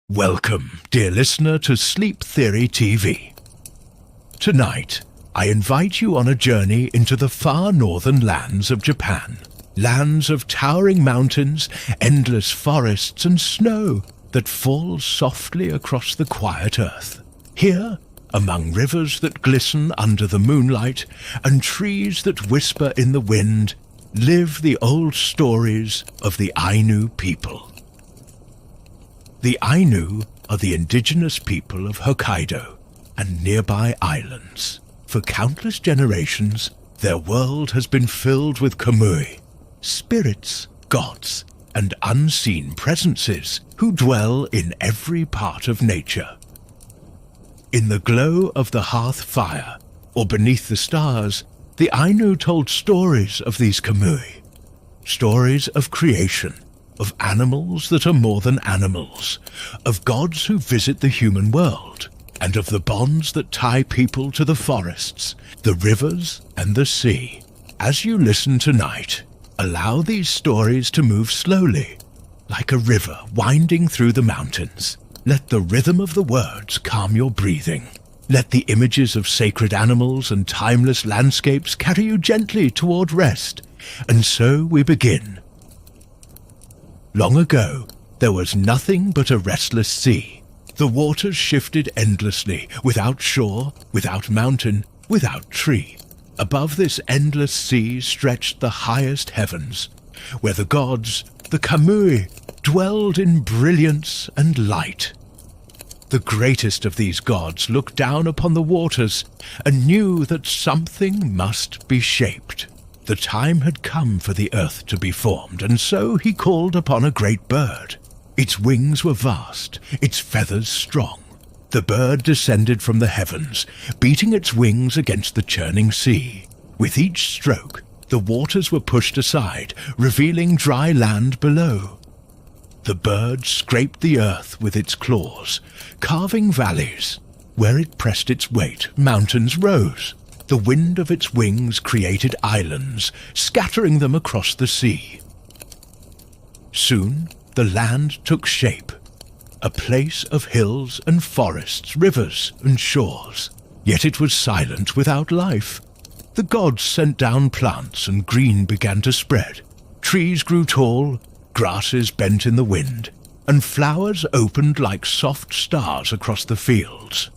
Welcome, dear listener, to Sleep Theory TV. Tonight, I invite you on a journey into the far northern lands of Japan. Lands of towering mountains, endless forests and snow that falls softly across the quiet earth. Here, among rivers that glisten under the moonlight and trees that whisper in the wind, live the old stories of the Ainu people. The Ainu are the indigenous people of Hokkaido and nearby islands. For countless generations, their world has been filled with kamui, spirits, gods, and unseen presences who dwell in every part of nature. In the glow of the hearth fire, or beneath the stars, the Ainu told stories of these kamui, stories of creation, of animals that are more than animals, of gods who visit the human world, and of the bonds that tie people to the forests, the rivers, and the sea. As you listen tonight, allow these stories to move slowly, like a river winding through the mountains. Let the rhythm of the words calm your breathing. Let the images of sacred animals and timeless landscapes carry you gently toward rest. And so we begin. Long ago, there was nothing but a restless sea. The waters shifted endlessly, without shore, without mountain, without tree. Above this endless sea stretched the highest heavens, where the gods, the kamui, dwelled in brilliance and light. The greatest of these gods looked down upon the waters and knew that something must be shaped. The time had come for the earth to be formed, and so he called upon a great bird. Its wings were vast, its feathers strong. The bird descended from the heavens, beating its wings against the churning sea. With each stroke, the waters were pushed aside, revealing dry land below. The bird scraped the earth with its claws, carving valleys. Where it pressed its weight, mountains rose. The wind of its wings created islands, scattering them across the sea. Soon, the land took shape, a place of hills and forests, rivers and shores. Yet it was silent without life. The gods sent down plants and green began to spread. Trees grew tall, grasses bent in the wind, and flowers opened like soft stars across the fields.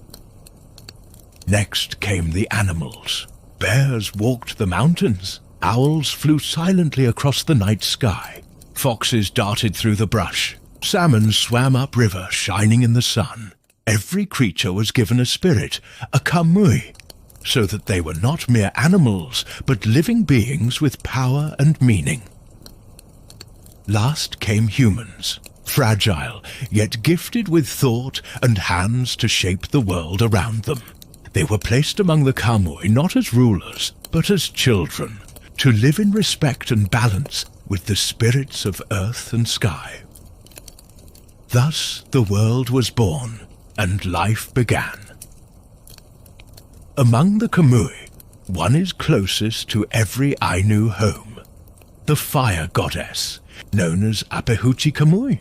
Next came the animals. Bears walked the mountains. Owls flew silently across the night sky. Foxes darted through the brush. Salmon swam upriver, shining in the sun. Every creature was given a spirit, a kamui, so that they were not mere animals, but living beings with power and meaning. Last came humans, fragile, yet gifted with thought and hands to shape the world around them. They were placed among the kamui not as rulers, but as children, to live in respect and balance with the spirits of earth and sky. Thus the world was born, and life began. Among the kamui, one is closest to every Ainu home, the fire goddess, known as Apehuchi Kamui.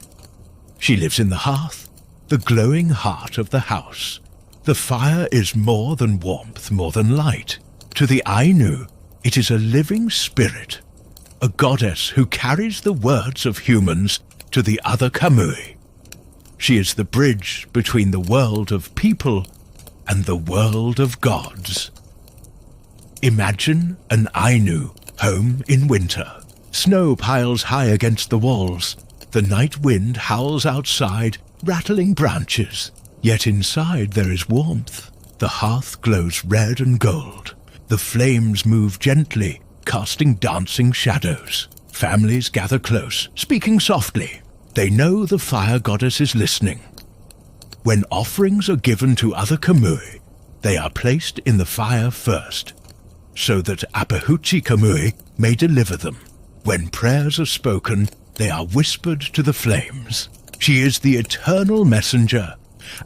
She lives in the hearth, the glowing heart of the house. The fire is more than warmth, more than light. To the Ainu, it is a living spirit, a goddess who carries the words of humans to the other kamui. She is the bridge between the world of people and the world of gods. Imagine an Ainu home in winter. Snow piles high against the walls. The night wind howls outside, rattling branches. Yet inside there is warmth. The hearth glows red and gold. The flames move gently, casting dancing shadows. Families gather close, speaking softly. They know the fire goddess is listening. When offerings are given to other kamui, they are placed in the fire first, so that Apehuchi Kamui may deliver them. When prayers are spoken, they are whispered to the flames. She is the eternal messenger,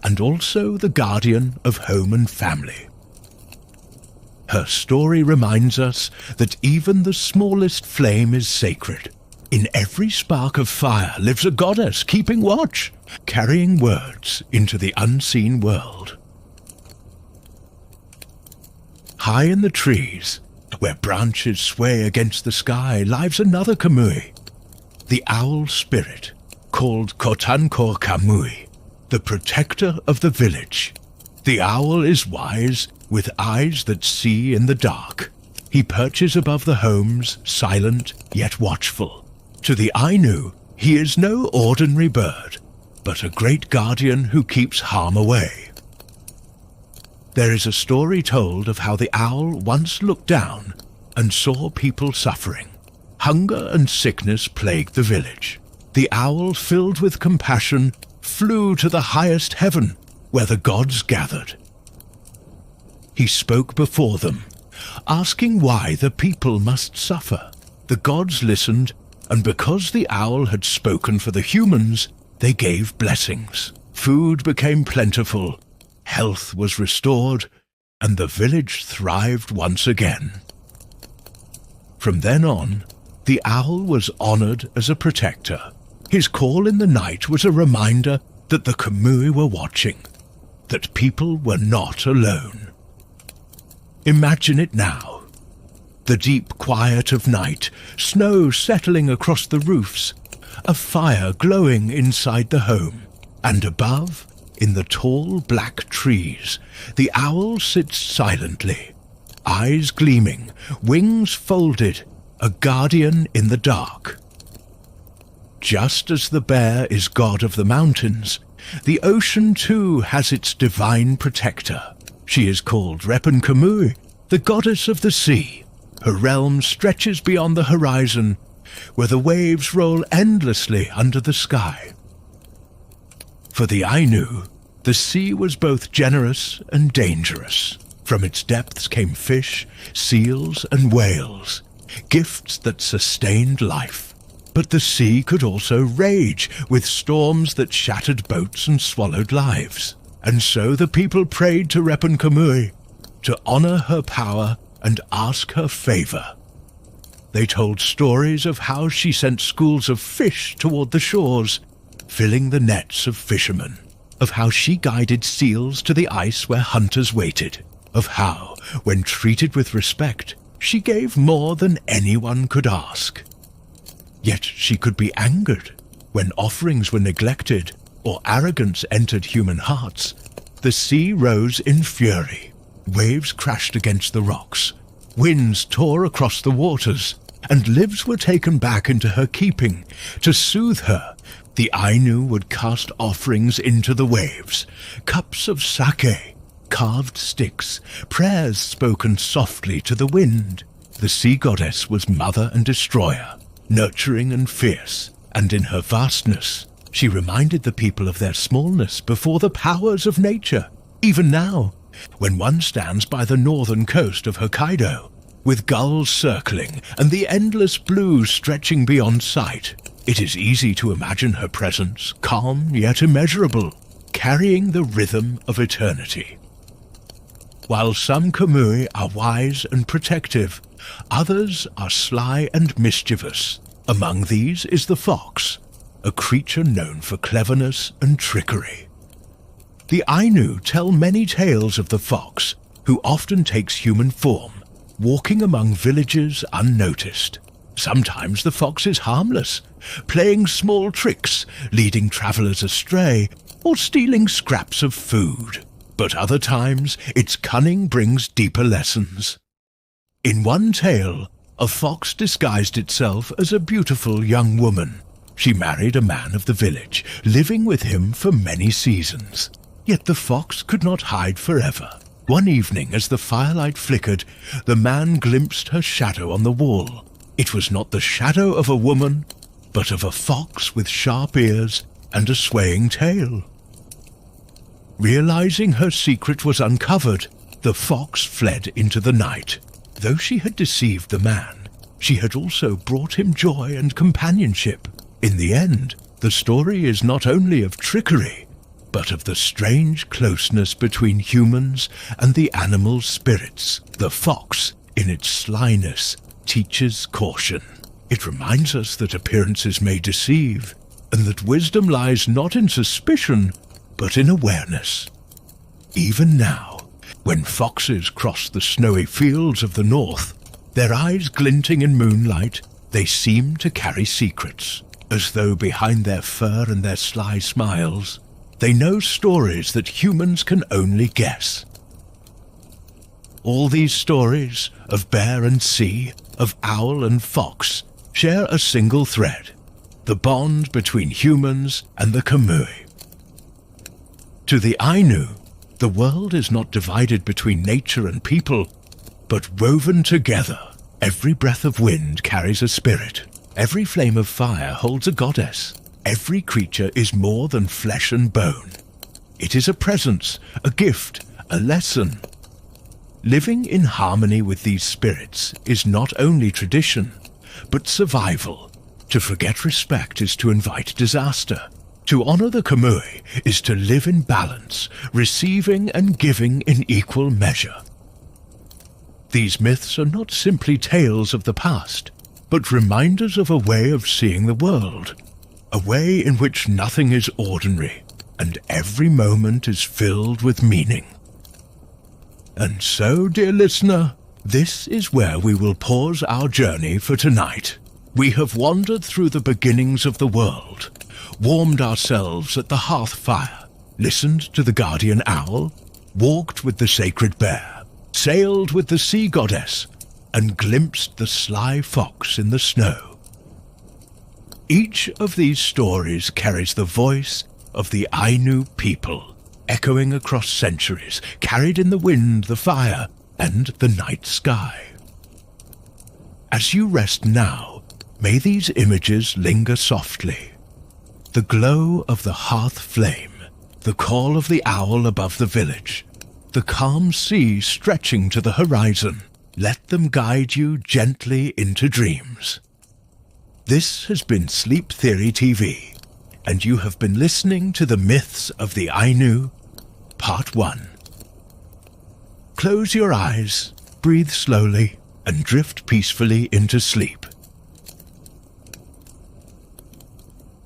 and also the guardian of home and family. Her story reminds us that even the smallest flame is sacred. In every spark of fire lives a goddess keeping watch, carrying words into the unseen world. High in the trees, where branches sway against the sky, lives another Kamui, the owl spirit, called Kotankor Kamui, the protector of the village. The owl is wise, with eyes that see in the dark. He perches above the homes, silent yet watchful. To the Ainu, he is no ordinary bird, but a great guardian who keeps harm away. There is a story told of how the owl once looked down and saw people suffering. Hunger and sickness plagued the village. The owl, filled with compassion, flew to the highest heaven, where the gods gathered. He spoke before them, asking why the people must suffer. The gods listened, and because the owl had spoken for the humans, they gave blessings. Food became plentiful, health was restored, and the village thrived once again. From then on, the owl was honored as a protector. His call in the night was a reminder that the Kamui were watching, that people were not alone. Imagine it now. The deep quiet of night, snow settling across the roofs, a fire glowing inside the home, and above, in the tall black trees, the owl sits silently, eyes gleaming, wings folded, a guardian in the dark. Just as the bear is god of the mountains, the ocean too has its divine protector. She is called Repen Kamui, the goddess of the sea. Her realm stretches beyond the horizon, where the waves roll endlessly under the sky. For the Ainu, the sea was both generous and dangerous. From its depths came fish, seals, and whales, gifts that sustained life. But the sea could also rage, with storms that shattered boats and swallowed lives. And so the people prayed to Repen Kamui to honor her power and ask her favor. They told stories of how she sent schools of fish toward the shores, filling the nets of fishermen, of how she guided seals to the ice where hunters waited, of how, when treated with respect, she gave more than anyone could ask. Yet she could be angered when offerings were neglected or arrogance entered human hearts. The sea rose in fury. Waves crashed against the rocks, winds tore across the waters, and lives were taken back into her keeping. To soothe her, the Ainu would cast offerings into the waves, cups of sake, carved sticks, prayers spoken softly to the wind. The sea goddess was mother and destroyer, nurturing and fierce, and in her vastness, she reminded the people of their smallness before the powers of nature. Even now, when one stands by the northern coast of Hokkaido, with gulls circling and the endless blue stretching beyond sight, it is easy to imagine her presence, calm yet immeasurable, carrying the rhythm of eternity. While some Kamui are wise and protective, others are sly and mischievous. Among these is the fox, a creature known for cleverness and trickery. The Ainu tell many tales of the fox, who often takes human form, walking among villages unnoticed. Sometimes the fox is harmless, playing small tricks, leading travelers astray, or stealing scraps of food. But other times, its cunning brings deeper lessons. In one tale, a fox disguised itself as a beautiful young woman. She married a man of the village, living with him for many seasons. Yet the fox could not hide forever. One evening, as the firelight flickered, the man glimpsed her shadow on the wall. It was not the shadow of a woman, but of a fox with sharp ears and a swaying tail. Realizing her secret was uncovered, the fox fled into the night. Though she had deceived the man, she had also brought him joy and companionship. In the end, the story is not only of trickery, but of the strange closeness between humans and the animal spirits. The fox, in its slyness, teaches caution. It reminds us that appearances may deceive, and that wisdom lies not in suspicion, but in awareness. Even now, when foxes cross the snowy fields of the north, their eyes glinting in moonlight, they seem to carry secrets, as though behind their fur and their sly smiles, they know stories that humans can only guess. All these stories, of bear and sea, of owl and fox, share a single thread, the bond between humans and the Kamui. To the Ainu, the world is not divided between nature and people, but woven together. Every breath of wind carries a spirit. Every flame of fire holds a goddess. Every creature is more than flesh and bone. It is a presence, a gift, a lesson. Living in harmony with these spirits is not only tradition, but survival. To forget respect is to invite disaster. To honor the Kamui is to live in balance, receiving and giving in equal measure. These myths are not simply tales of the past, but reminders of a way of seeing the world, a way in which nothing is ordinary, and every moment is filled with meaning. And so, dear listener, this is where we will pause our journey for tonight. We have wandered through the beginnings of the world, warmed ourselves at the hearth fire, listened to the guardian owl, walked with the sacred bear, sailed with the sea goddess, and glimpsed the sly fox in the snow. Each of these stories carries the voice of the Ainu people, echoing across centuries, carried in the wind, the fire, and the night sky. As you rest now, may these images linger softly. The glow of the hearth flame, the call of the owl above the village, the calm sea stretching to the horizon, let them guide you gently into dreams. This has been Sleep Theory TV, and you have been listening to the Myths of the Ainu, Part 1. Close your eyes, breathe slowly, and drift peacefully into sleep.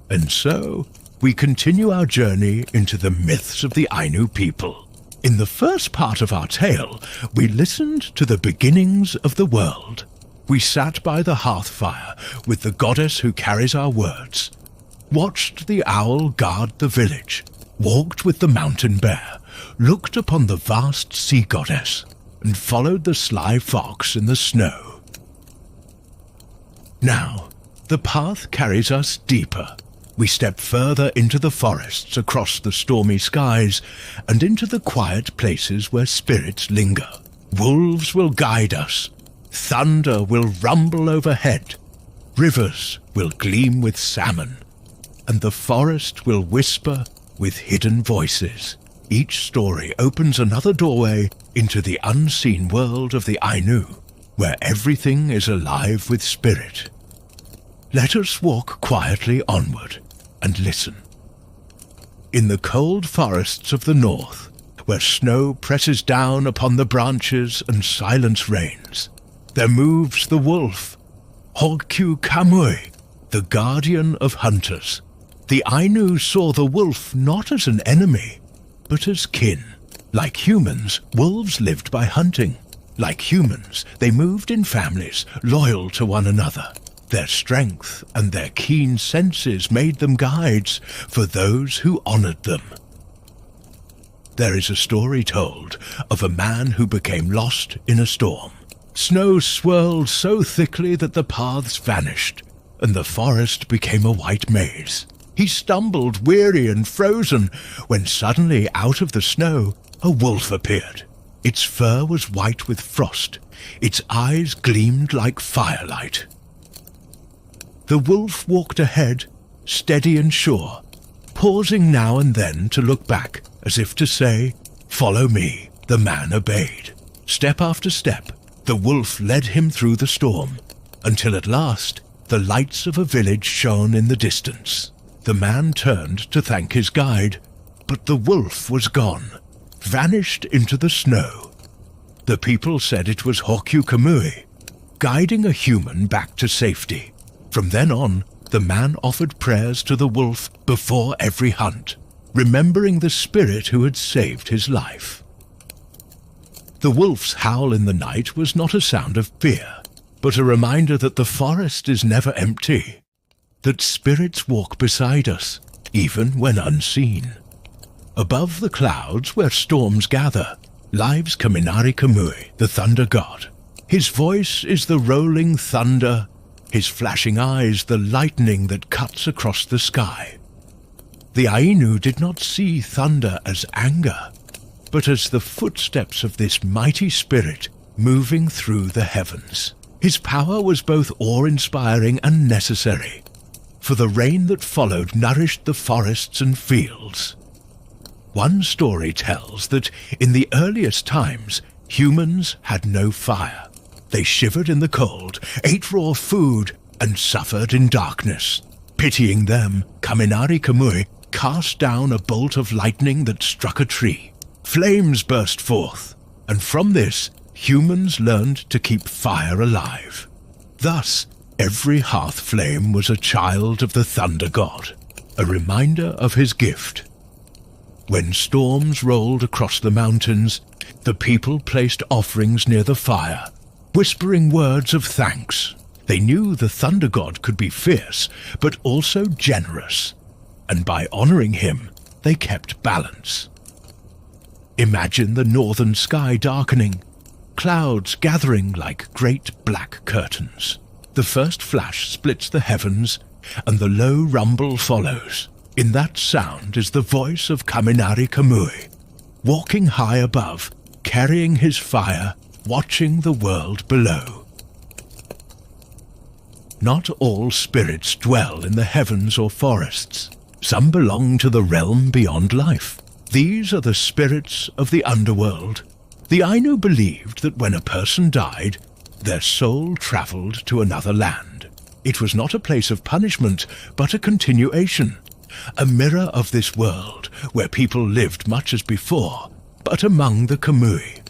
And so, we continue our journey into the myths of the Ainu people. In the first part of our tale, we listened to the beginnings of the world. We sat by the hearth fire with the goddess who carries our words, watched the owl guard the village, walked with the mountain bear, looked upon the vast sea goddess, and followed the sly fox in the snow. Now, the path carries us deeper. We step further into the forests, across the stormy skies, and into the quiet places where spirits linger. Wolves will guide us. Thunder will rumble overhead. Rivers will gleam with salmon. And the forest will whisper with hidden voices. Each story opens another doorway into the unseen world of the Ainu, where everything is alive with spirit. Let us walk quietly onward and listen. In the cold forests of the north, where snow presses down upon the branches and silence reigns, there moves the wolf, Hokyu Kamui, the guardian of hunters. The Ainu saw the wolf not as an enemy, but as kin. Like humans, wolves lived by hunting. Like humans, they moved in families, loyal to one another. Their strength and their keen senses made them guides for those who honored them. There is a story told of a man who became lost in a storm. Snow swirled so thickly that the paths vanished, and the forest became a white maze. He stumbled, weary and frozen, when suddenly out of the snow a wolf appeared. Its fur was white with frost. Its eyes gleamed like firelight. The wolf walked ahead, steady and sure, pausing now and then to look back, as if to say, "Follow me." The man obeyed. Step after step, the wolf led him through the storm, until at last the lights of a village shone in the distance. The man turned to thank his guide, but the wolf was gone, vanished into the snow. The people said it was Hokyu Kamui, guiding a human back to safety. From then on, the man offered prayers to the wolf before every hunt, remembering the spirit who had saved his life. The wolf's howl in the night was not a sound of fear, but a reminder that the forest is never empty, that spirits walk beside us, even when unseen. Above the clouds where storms gather, lives Kaminari Kamui, the thunder god. His voice is the rolling thunder, his flashing eyes the lightning that cuts across the sky. The Ainu did not see thunder as anger, but as the footsteps of this mighty spirit moving through the heavens. His power was both awe-inspiring and necessary, for the rain that followed nourished the forests and fields. One story tells that in the earliest times, humans had no fire. They shivered in the cold, ate raw food, and suffered in darkness. Pitying them, Kaminari Kamui cast down a bolt of lightning that struck a tree. Flames burst forth, and from this, humans learned to keep fire alive. Thus, every hearth flame was a child of the thunder god, a reminder of his gift. When storms rolled across the mountains, the people placed offerings near the fire, whispering words of thanks. They knew the thunder god could be fierce, but also generous, and by honoring him, they kept balance. Imagine the northern sky darkening, clouds gathering like great black curtains. The first flash splits the heavens, and the low rumble follows. In that sound is the voice of Kaminari Kamui, walking high above, carrying his fire, watching the world below. Not all spirits dwell in the heavens or forests. Some belong to the realm beyond life. These are the spirits of the underworld. The Ainu believed that when a person died, their soul travelled to another land. It was not a place of punishment, but a continuation, a mirror of this world where people lived much as before, but among the Kamui.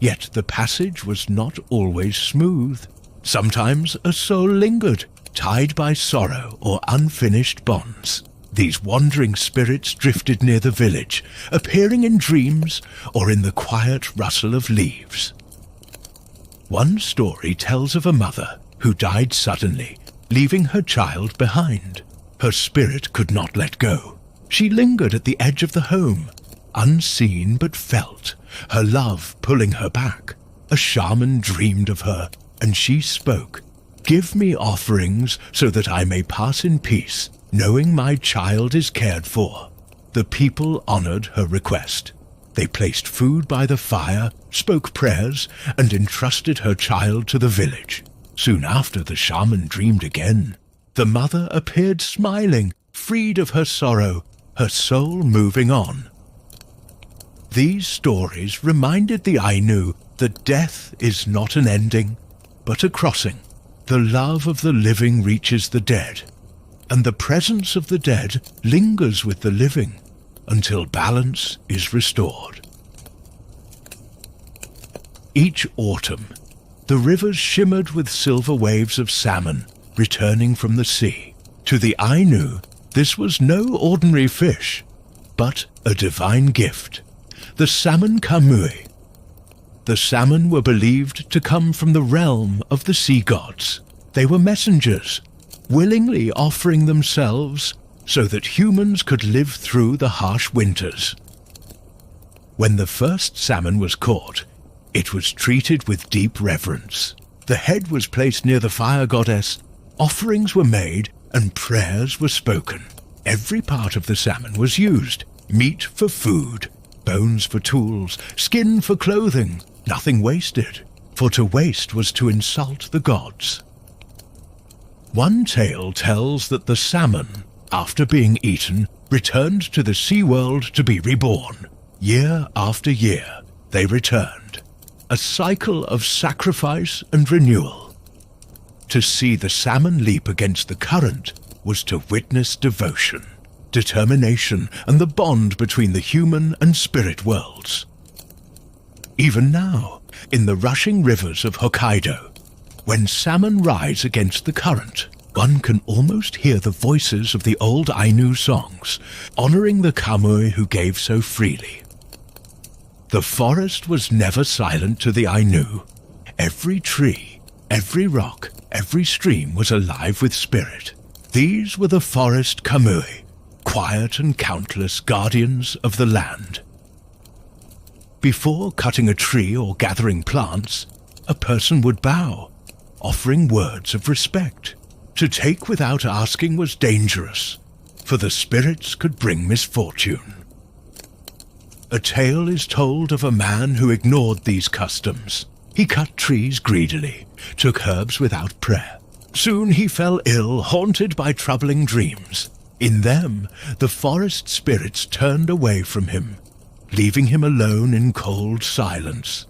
Yet the passage was not always smooth. Sometimes a soul lingered, tied by sorrow or unfinished bonds. These wandering spirits drifted near the village, appearing in dreams or in the quiet rustle of leaves. One story tells of a mother who died suddenly, leaving her child behind. Her spirit could not let go. She lingered at the edge of the home, unseen but felt, her love pulling her back. A shaman dreamed of her, and she spoke, "Give me offerings so that I may pass in peace, knowing my child is cared for." The people honored her request. They placed food by the fire, spoke prayers, and entrusted her child to the village. Soon after, the shaman dreamed again. The mother appeared smiling, freed of her sorrow, her soul moving on. These stories reminded the Ainu that death is not an ending, but a crossing. The love of the living reaches the dead, and the presence of the dead lingers with the living until balance is restored. Each autumn, the rivers shimmered with silver waves of salmon returning from the sea. To the Ainu, this was no ordinary fish, but a divine gift, the salmon kamui. The salmon were believed to come from the realm of the sea gods. They were messengers, willingly offering themselves so that humans could live through the harsh winters. When the first salmon was caught, it was treated with deep reverence. The head was placed near the fire goddess, offerings were made, and prayers were spoken. Every part of the salmon was used: meat for food, bones for tools, skin for clothing, nothing wasted, for to waste was to insult the gods. One tale tells that the salmon, after being eaten, returned to the sea world to be reborn. Year after year, they returned. A cycle of sacrifice and renewal. To see the salmon leap against the current was to witness devotion, determination, and the bond between the human and spirit worlds. Even now, in the rushing rivers of Hokkaido, When salmon rise against the current, one can almost hear the voices of the old Ainu songs, honoring the kamui who gave so freely. The forest was never silent to the Ainu. Every tree, every rock, every stream was alive with spirit. These were the forest kamui, quiet and countless guardians of the land. Before cutting a tree or gathering plants, a person would bow, offering words of respect. To take without asking was dangerous, for the spirits could bring misfortune. A tale is told of a man who ignored these customs. He cut trees greedily, took herbs without prayer. Soon he fell ill, haunted by troubling dreams. In them, the forest spirits turned away from him, leaving him alone in cold silence.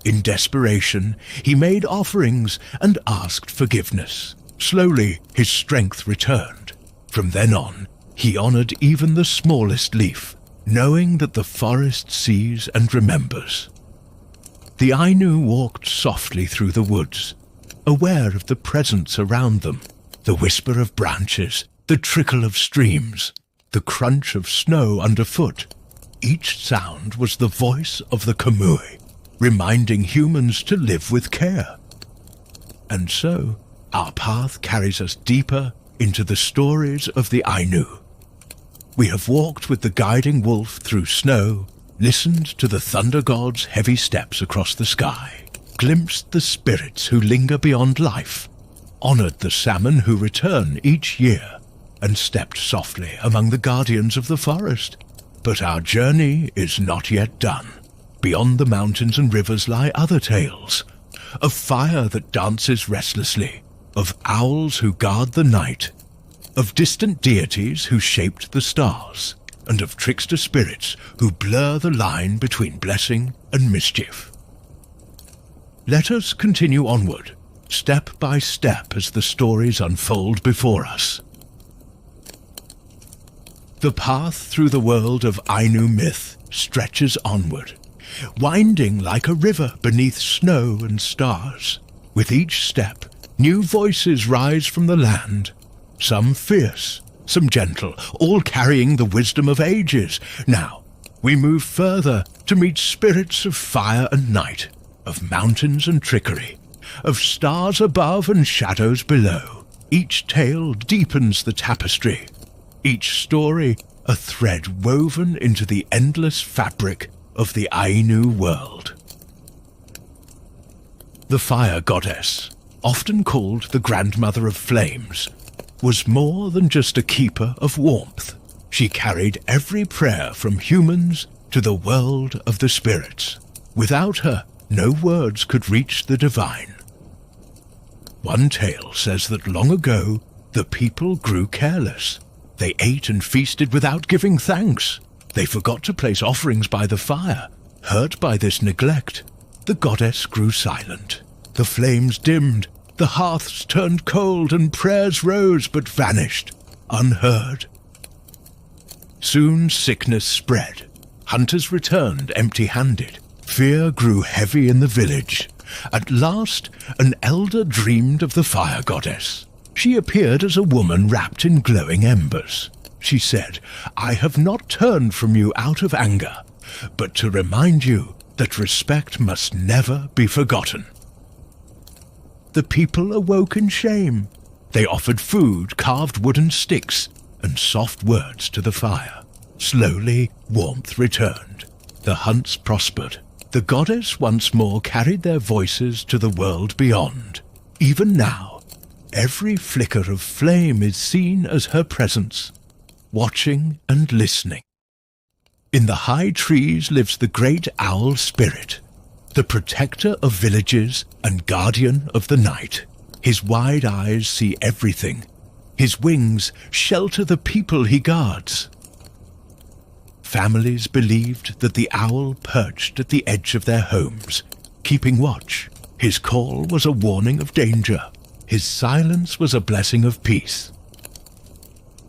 In desperation, he made offerings and asked forgiveness. Slowly, his strength returned. From then on, he honored even the smallest leaf, knowing that the forest sees and remembers. The Ainu walked softly through the woods, aware of the presence around them, the whisper of branches, the trickle of streams, the crunch of snow underfoot. Each sound was the voice of the kamui, reminding humans to live with care. And so, our path carries us deeper into the stories of the Ainu. We have walked with the guiding wolf through snow, listened to the thunder god's heavy steps across the sky, glimpsed the spirits who linger beyond life, honored the salmon who return each year, and stepped softly among the guardians of the forest. But our journey is not yet done. Beyond the mountains and rivers lie other tales, of fire that dances restlessly, of owls who guard the night, of distant deities who shaped the stars, and of trickster spirits who blur the line between blessing and mischief. Let us continue onward, step by step as the stories unfold before us. The path through the world of Ainu myth stretches onward, winding like a river beneath snow and stars. With each step, new voices rise from the land, some fierce, some gentle, all carrying the wisdom of ages. Now, we move further to meet spirits of fire and night, of mountains and trickery, of stars above and shadows below. Each tale deepens the tapestry, each story a thread woven into the endless fabric of the Ainu world. The fire goddess, often called the grandmother of flames, was more than just a keeper of warmth. She carried every prayer from humans to the world of the spirits. Without her, no words could reach the divine. One tale says that long ago, the people grew careless. They ate and feasted without giving thanks. They forgot to place offerings by the fire. Hurt by this neglect, the goddess grew silent. The flames dimmed, the hearths turned cold, and prayers rose but vanished, unheard. Soon sickness spread. Hunters returned empty-handed. Fear grew heavy in the village. At last, an elder dreamed of the fire goddess. She appeared as a woman wrapped in glowing embers. She said, "I have not turned from you out of anger, but to remind you that respect must never be forgotten." The people awoke in shame. They offered food, carved wooden sticks, and soft words to the fire. Slowly, warmth returned. The hunts prospered. The goddess once more carried their voices to the world beyond. Even now, every flicker of flame is seen as her presence, watching and listening. In the high trees lives the great owl spirit, the protector of villages and guardian of the night. His wide eyes see everything. His wings shelter the people he guards. Families believed that the owl perched at the edge of their homes, keeping watch. His call was a warning of danger. His silence was a blessing of peace.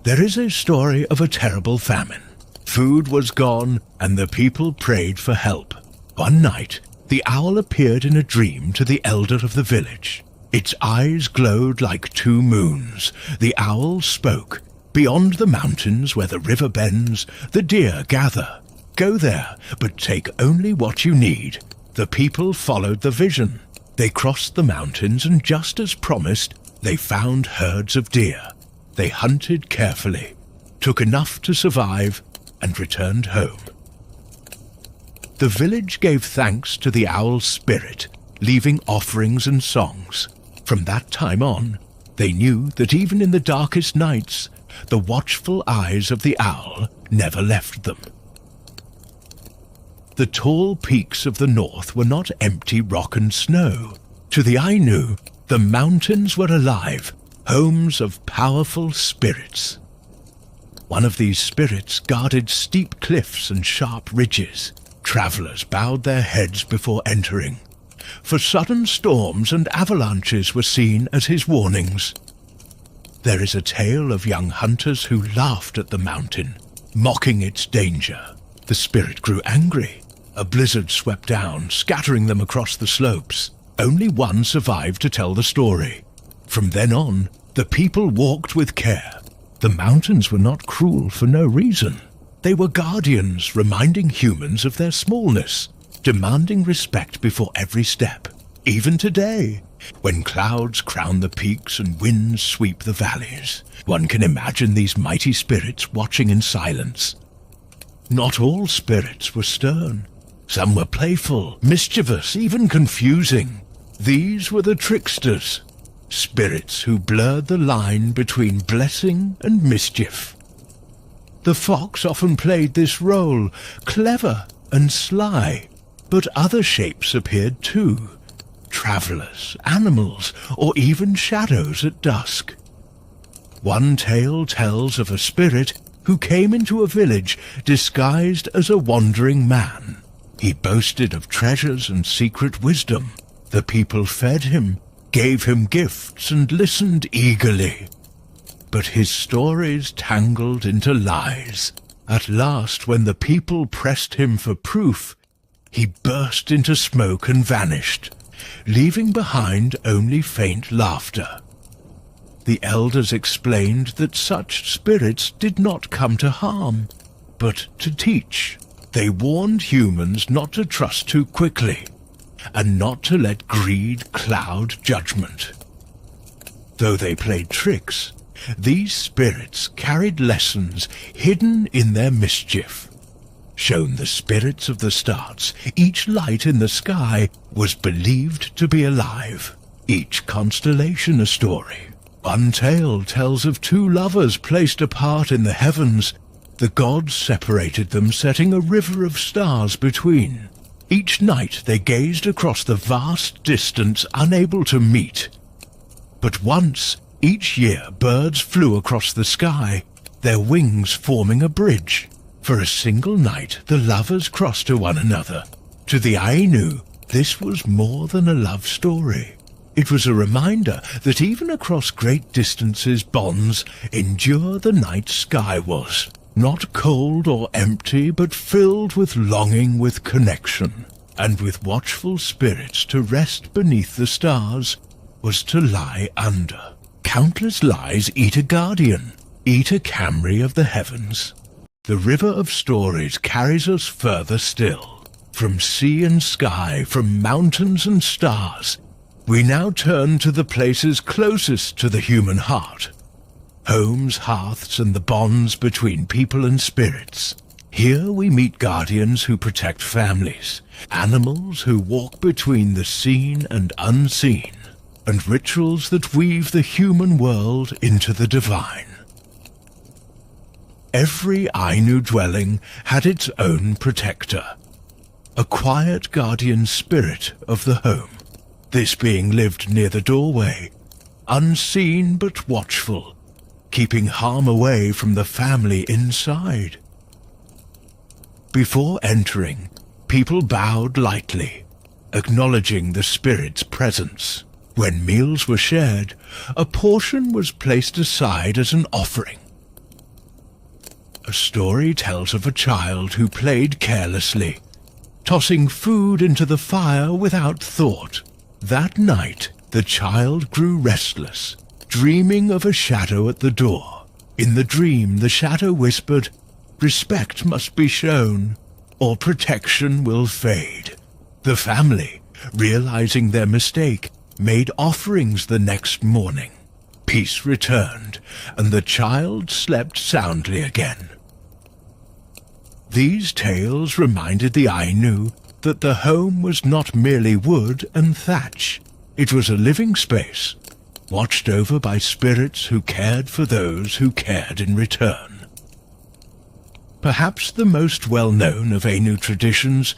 There is a story of a terrible famine. Food was gone, and the people prayed for help. One night, the owl appeared in a dream to the elder of the village. Its eyes glowed like two moons. The owl spoke. Beyond the mountains where the river bends, the deer gather. Go there, but take only what you need. The people followed the vision. They crossed the mountains, and just as promised, they found herds of deer. They hunted carefully, took enough to survive, and returned home. The village gave thanks to the owl's spirit, leaving offerings and songs. From that time on, they knew that even in the darkest nights, the watchful eyes of the owl never left them. The tall peaks of the north were not empty rock and snow. To the Ainu, the mountains were alive, homes of powerful spirits. One of these spirits guarded steep cliffs and sharp ridges. Travelers bowed their heads before entering, for sudden storms and avalanches were seen as his warnings. There is a tale of young hunters who laughed at the mountain, mocking its danger. The spirit grew angry. A blizzard swept down, scattering them across the slopes. Only one survived to tell the story. From then on, the people walked with care. The mountains were not cruel for no reason. They were guardians, reminding humans of their smallness, demanding respect before every step. Even today, when clouds crown the peaks and winds sweep the valleys, one can imagine these mighty spirits watching in silence. Not all spirits were stern. Some were playful, mischievous, even confusing. These were the tricksters, spirits who blurred the line between blessing and mischief. The fox often played this role, clever and sly, but other shapes appeared too. Travelers, animals, or even shadows at dusk. One tale tells of a spirit who came into a village disguised as a wandering man. He boasted of treasures and secret wisdom. The people fed him, gave him gifts, and listened eagerly. But his stories tangled into lies. At last, when the people pressed him for proof, he burst into smoke and vanished, leaving behind only faint laughter. The elders explained that such spirits did not come to harm, but to teach. They warned humans not to trust too quickly, and not to let greed cloud judgment. Though they played tricks, these spirits carried lessons hidden in their mischief. Shown the spirits of the stars, each light in the sky was believed to be alive, each constellation a story. One tale tells of two lovers placed apart in the heavens. The gods separated them, setting a river of stars between. Each night they gazed across the vast distance, unable to meet. But once, each year, birds flew across the sky, their wings forming a bridge. For a single night, the lovers crossed to one another. To the Ainu, this was more than a love story. It was a reminder that even across great distances, bonds endure. The night sky was not cold or empty, but filled with longing, with connection, and with watchful spirits. To rest beneath the stars was to lie under. Countless lies eat a guardian, eat a Camry of the heavens. The river of stories carries us further still. From sea and sky, from mountains and stars, we now turn to the places closest to the human heart. Homes, hearths, and the bonds between people and spirits. Here we meet guardians who protect families, animals who walk between the seen and unseen, and rituals that weave the human world into the divine. Every Ainu dwelling had its own protector, a quiet guardian spirit of the home. This being lived near the doorway, unseen but watchful, keeping harm away from the family inside. Before entering, people bowed lightly, acknowledging the spirit's presence. When meals were shared, a portion was placed aside as an offering. A story tells of a child who played carelessly. tossing food into the fire without thought. That night, the child grew restless, dreaming of a shadow at the door. In the dream, the shadow whispered, "Respect must be shown, or protection will fade." The family, realizing their mistake, made offerings the next morning. Peace returned, and the child slept soundly again. These tales reminded the Ainu that the home was not merely wood and thatch. It was a living space, watched over by spirits who cared for those who cared in return. Perhaps the most well-known of Ainu traditions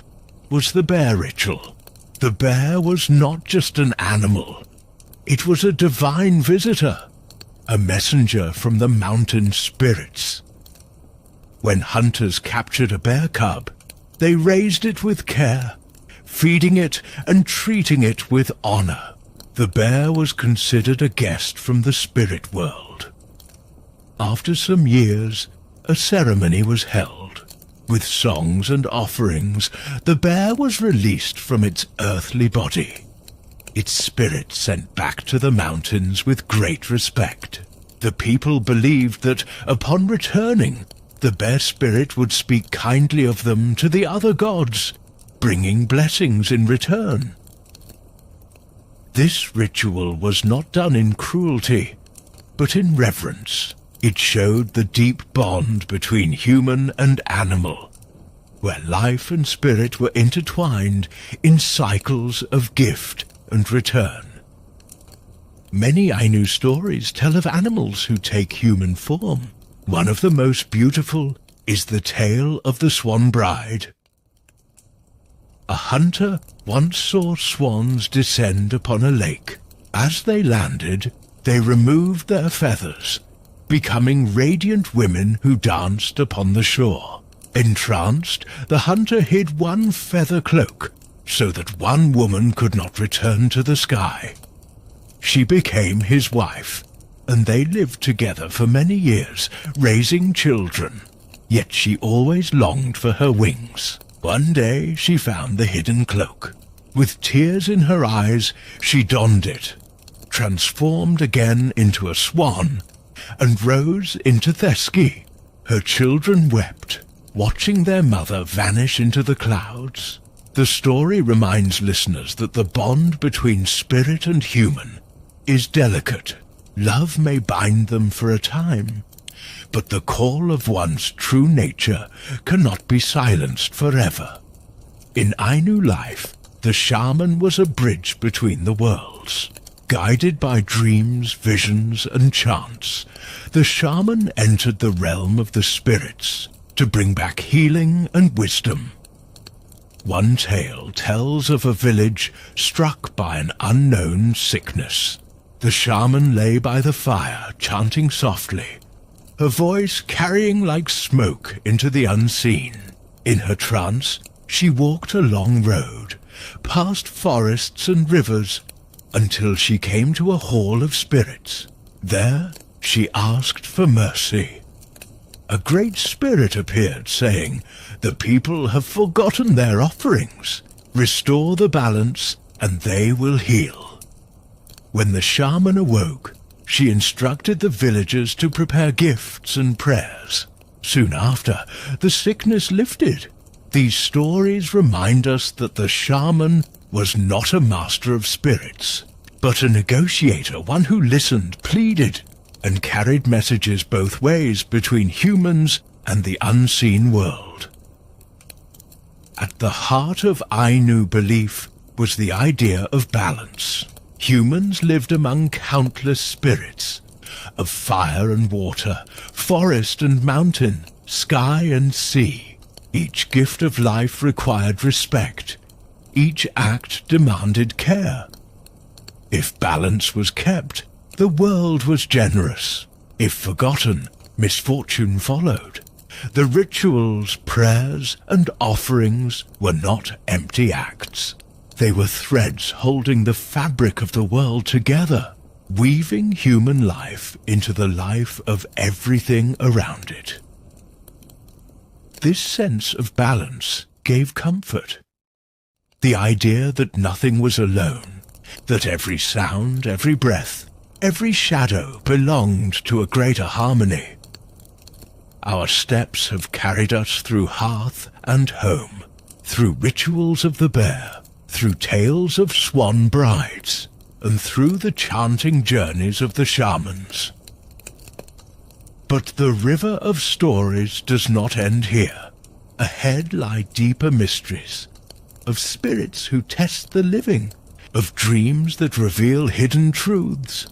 was the bear ritual. The bear was not just an animal. It was a divine visitor, a messenger from the mountain spirits. When hunters captured a bear cub, they raised it with care, feeding it and treating it with honor. The bear was considered a guest from the spirit world. After some years, a ceremony was held. With songs and offerings, the bear was released from its earthly body. Its spirit sent back to the mountains with great respect. The people believed that, upon returning, the bear spirit would speak kindly of them to the other gods, bringing blessings in return. This ritual was not done in cruelty, but in reverence. It showed the deep bond between human and animal, where life and spirit were intertwined in cycles of gift and return. Many Ainu stories tell of animals who take human form. One of the most beautiful is the tale of the Swan Bride. A hunter once saw swans descend upon a lake. As they landed, they removed their feathers, becoming radiant women who danced upon the shore. Entranced, the hunter hid one feather cloak so that one woman could not return to the sky. She became his wife, and they lived together for many years, raising children. Yet she always longed for her wings. One day she found the hidden cloak. With tears in her eyes, she donned it, transformed again into a swan, and rose into Theski. Her children wept, watching their mother vanish into the clouds. The story reminds listeners that the bond between spirit and human is delicate. Love may bind them for a time, but the call of one's true nature cannot be silenced forever. In Ainu life, the shaman was a bridge between the worlds. Guided by dreams, visions, and chants, the shaman entered the realm of the spirits to bring back healing and wisdom. One tale tells of a village struck by an unknown sickness. The shaman lay by the fire, chanting softly, her voice carrying like smoke into the unseen. In her trance, she walked a long road, past forests and rivers, until she came to a hall of spirits. There, she asked for mercy. A great spirit appeared, saying, "The people have forgotten their offerings. Restore the balance, and they will heal." When the shaman awoke, she instructed the villagers to prepare gifts and prayers. Soon after, the sickness lifted. These stories remind us that the shaman was not a master of spirits, but a negotiator, one who listened, pleaded, and carried messages both ways between humans and the unseen world. At the heart of Ainu belief was the idea of balance. Humans lived among countless spirits, of fire and water, forest and mountain, sky and sea. Each gift of life required respect. Each act demanded care. If balance was kept, the world was generous. If forgotten, misfortune followed. The rituals, prayers, and offerings were not empty acts. They were threads holding the fabric of the world together, weaving human life into the life of everything around it. This sense of balance gave comfort. The idea that nothing was alone, that every sound, every breath, every shadow belonged to a greater harmony. Our steps have carried us through hearth and home, through rituals of the bear, through tales of swan brides, and through the chanting journeys of the shamans. But the river of stories does not end here. Ahead lie deeper mysteries, of spirits who test the living, of dreams that reveal hidden truths,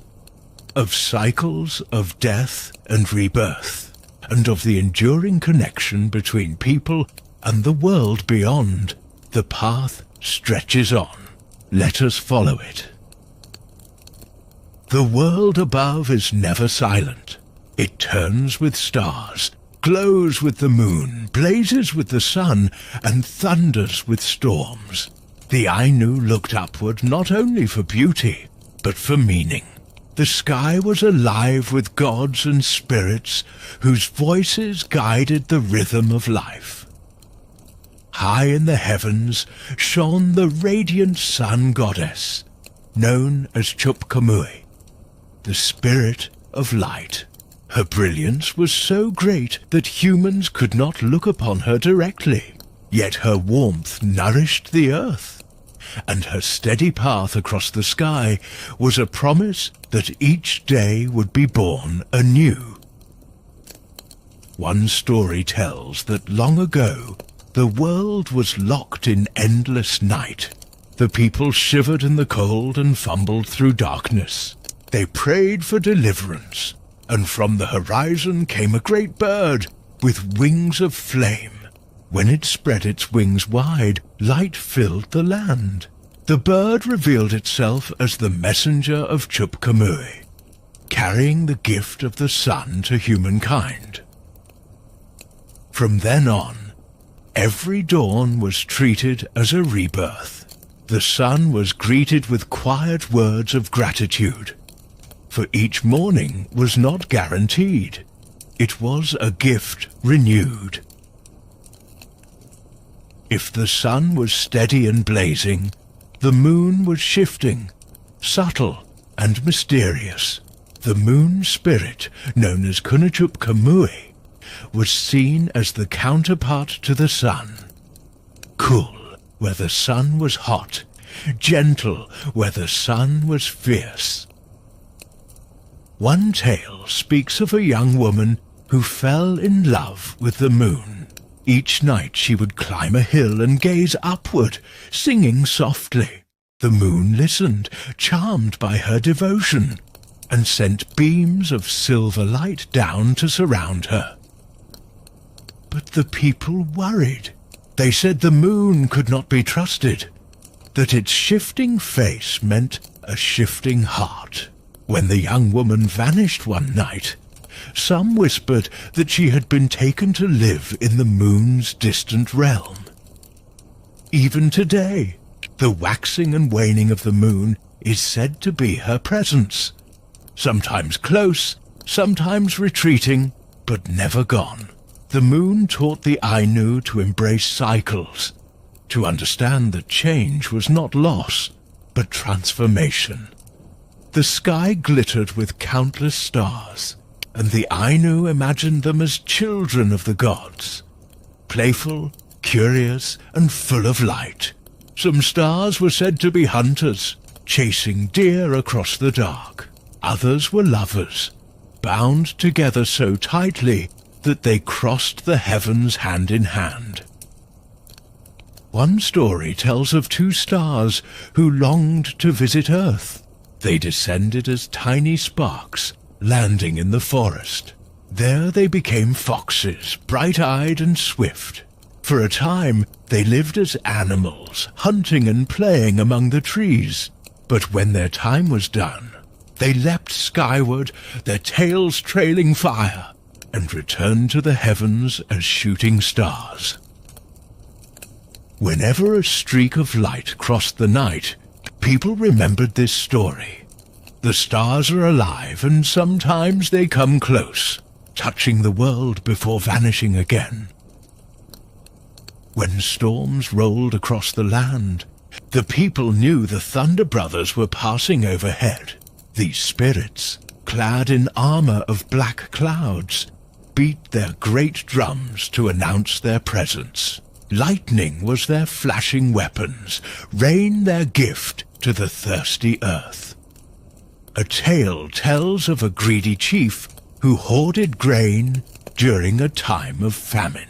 of cycles of death and rebirth, and of the enduring connection between people and the world beyond. The path stretches on. Let us follow it. The world above is never silent. It turns with stars, glows with the moon, blazes with the sun, and thunders with storms. The Ainu looked upward not only for beauty, but for meaning. The sky was alive with gods and spirits whose voices guided the rhythm of life. High in the heavens shone the radiant sun goddess, known as Chupkamui, the spirit of light. Her brilliance was so great that humans could not look upon her directly, yet her warmth nourished the earth, and her steady path across the sky was a promise that each day would be born anew. One story tells that long ago the world was locked in endless night. The people shivered in the cold and fumbled through darkness. They prayed for deliverance, and from the horizon came a great bird with wings of flame. When it spread its wings wide, light filled the land. The bird revealed itself as the messenger of Chupkamui, carrying the gift of the sun to humankind. From then on, every dawn was treated as a rebirth. The sun was greeted with quiet words of gratitude, for each morning was not guaranteed. It was a gift renewed. If the sun was steady and blazing, the moon was shifting, subtle and mysterious. The moon spirit, known as Chupkamui, was seen as the counterpart to the sun. Cool where the sun was hot, gentle where the sun was fierce. One tale speaks of a young woman who fell in love with the moon. Each night she would climb a hill and gaze upward, singing softly. The moon listened, charmed by her devotion, and sent beams of silver light down to surround her. But the people worried. They said the moon could not be trusted, that its shifting face meant a shifting heart. When the young woman vanished one night, some whispered that she had been taken to live in the moon's distant realm. Even today, the waxing and waning of the moon is said to be her presence, sometimes close, sometimes retreating, but never gone. The moon taught the Ainu to embrace cycles, to understand that change was not loss, but transformation. The sky glittered with countless stars, and the Ainu imagined them as children of the gods, playful, curious, and full of light. Some stars were said to be hunters, chasing deer across the dark. Others were lovers, bound together so tightly that they crossed the heavens hand in hand. One story tells of two stars who longed to visit Earth. They descended as tiny sparks, landing in the forest. There they became foxes, bright-eyed and swift. For a time, they lived as animals, hunting and playing among the trees. But when their time was done, they leapt skyward, their tails trailing fire, and returned to the heavens as shooting stars. Whenever a streak of light crossed the night, people remembered this story. The stars are alive, and sometimes they come close, touching the world before vanishing again. When storms rolled across the land, The people knew the Thunder Brothers were passing overhead. These spirits, clad in armor of black clouds, beat their great drums to announce their presence. Lightning was their flashing weapons, rain their gift to the thirsty earth. A tale tells of a greedy chief who hoarded grain during a time of famine.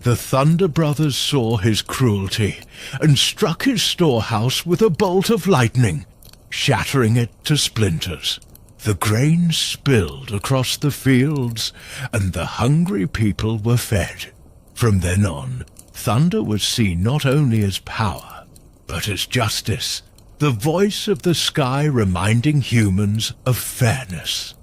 The Thunder Brothers saw his cruelty and struck his storehouse with a bolt of lightning, shattering it to splinters. The grain spilled across the fields, and the hungry people were fed. From then on, thunder was seen not only as power, but as justice, the voice of the sky reminding humans of fairness.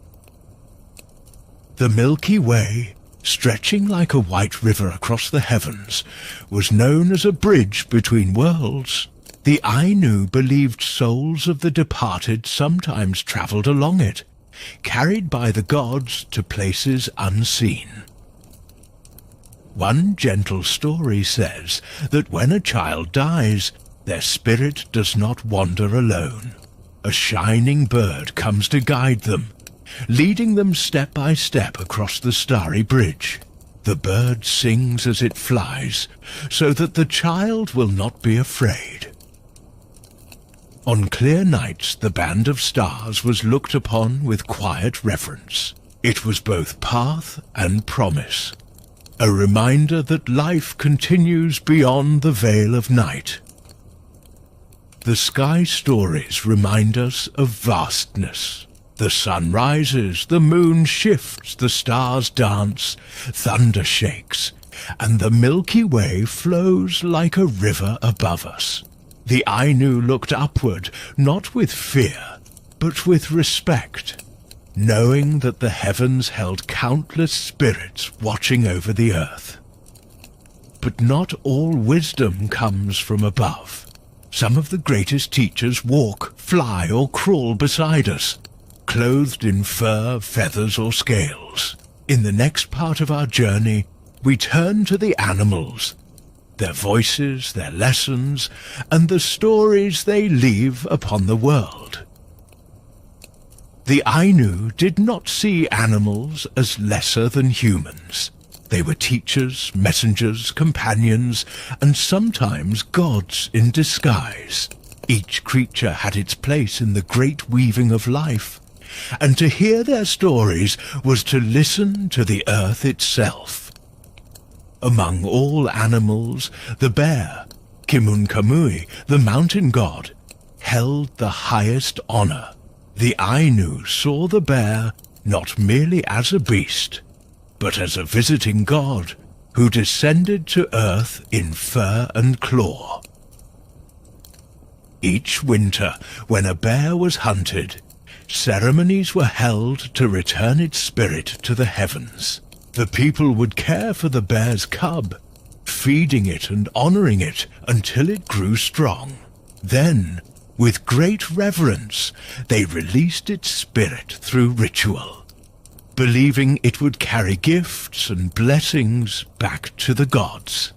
The Milky Way, stretching like a white river across the heavens, was known as a bridge between worlds. The Ainu believed souls of the departed sometimes travelled along it, carried by the gods to places unseen. One gentle story says that when a child dies, their spirit does not wander alone. A shining bird comes to guide them, leading them step by step across the starry bridge. The bird sings as it flies, so that the child will not be afraid. On clear nights, the band of stars was looked upon with quiet reverence. It was both path and promise, a reminder that life continues beyond the veil of night. The sky stories remind us of vastness. The sun rises, the moon shifts, the stars dance, thunder shakes, and the Milky Way flows like a river above us. The Ainu looked upward, not with fear, but with respect, knowing that the heavens held countless spirits watching over the earth. But not all wisdom comes from above. Some of the greatest teachers walk, fly, or crawl beside us, clothed in fur, feathers, or scales. In the next part of our journey, we turn to the animals, their voices, their lessons, and the stories they leave upon the world. The Ainu did not see animals as lesser than humans. They were teachers, messengers, companions, and sometimes gods in disguise. Each creature had its place in the great weaving of life, and to hear their stories was to listen to the earth itself. Among all animals, the bear, Kimunkamui, the mountain god, held the highest honor. The Ainu saw the bear not merely as a beast, but as a visiting god who descended to earth in fur and claw. Each winter, when a bear was hunted, ceremonies were held to return its spirit to the heavens. The people would care for the bear's cub, feeding it and honoring it until it grew strong. Then, with great reverence, they released its spirit through ritual, believing it would carry gifts and blessings back to the gods.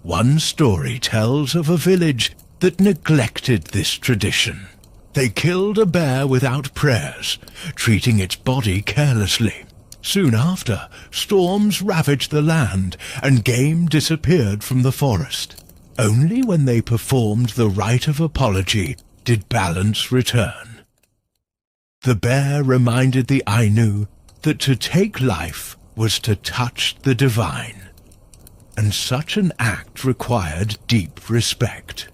One story tells of a village that neglected this tradition. They killed a bear without prayers, treating its body carelessly. Soon after, storms ravaged the land and game disappeared from the forest. Only when they performed the rite of apology did balance return. The bear reminded the Ainu that to take life was to touch the divine, and such an act required deep respect.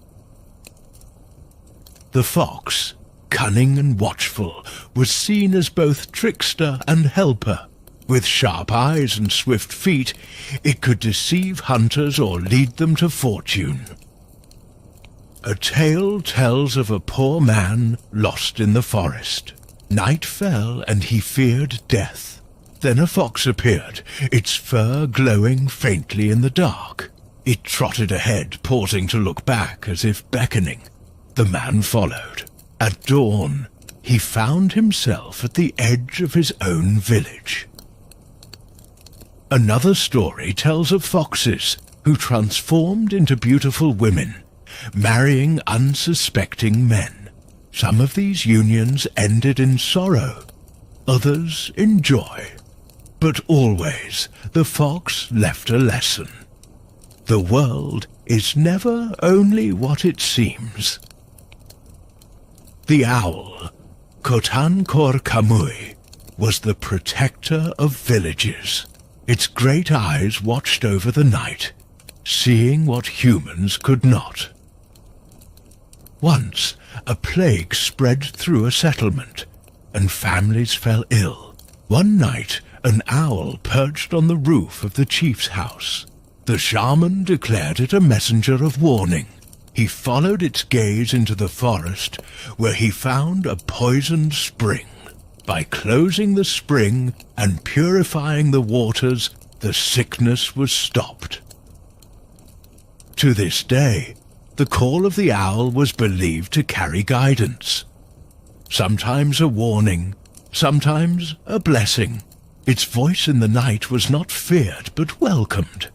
The fox, cunning and watchful, was seen as both trickster and helper. With sharp eyes and swift feet, it could deceive hunters or lead them to fortune. A tale tells of a poor man lost in the forest. Night fell and he feared death. Then a fox appeared, its fur glowing faintly in the dark. It trotted ahead, pausing to look back as if beckoning. The man followed. At dawn, he found himself at the edge of his own village. Another story tells of foxes who transformed into beautiful women, marrying unsuspecting men. Some of these unions ended in sorrow, others in joy. But always the fox left a lesson. The world is never only what it seems. The owl, Kotankor Kamui, was the protector of villages. Its great eyes watched over the night, seeing what humans could not. Once, a plague spread through a settlement, and families fell ill. One night, an owl perched on the roof of the chief's house. The shaman declared it a messenger of warning. He followed its gaze into the forest, where he found a poisoned spring. By closing the spring and purifying the waters, the sickness was stopped. To this day, the call of the owl was believed to carry guidance. Sometimes a warning, sometimes a blessing. Its voice in the night was not feared but welcomed.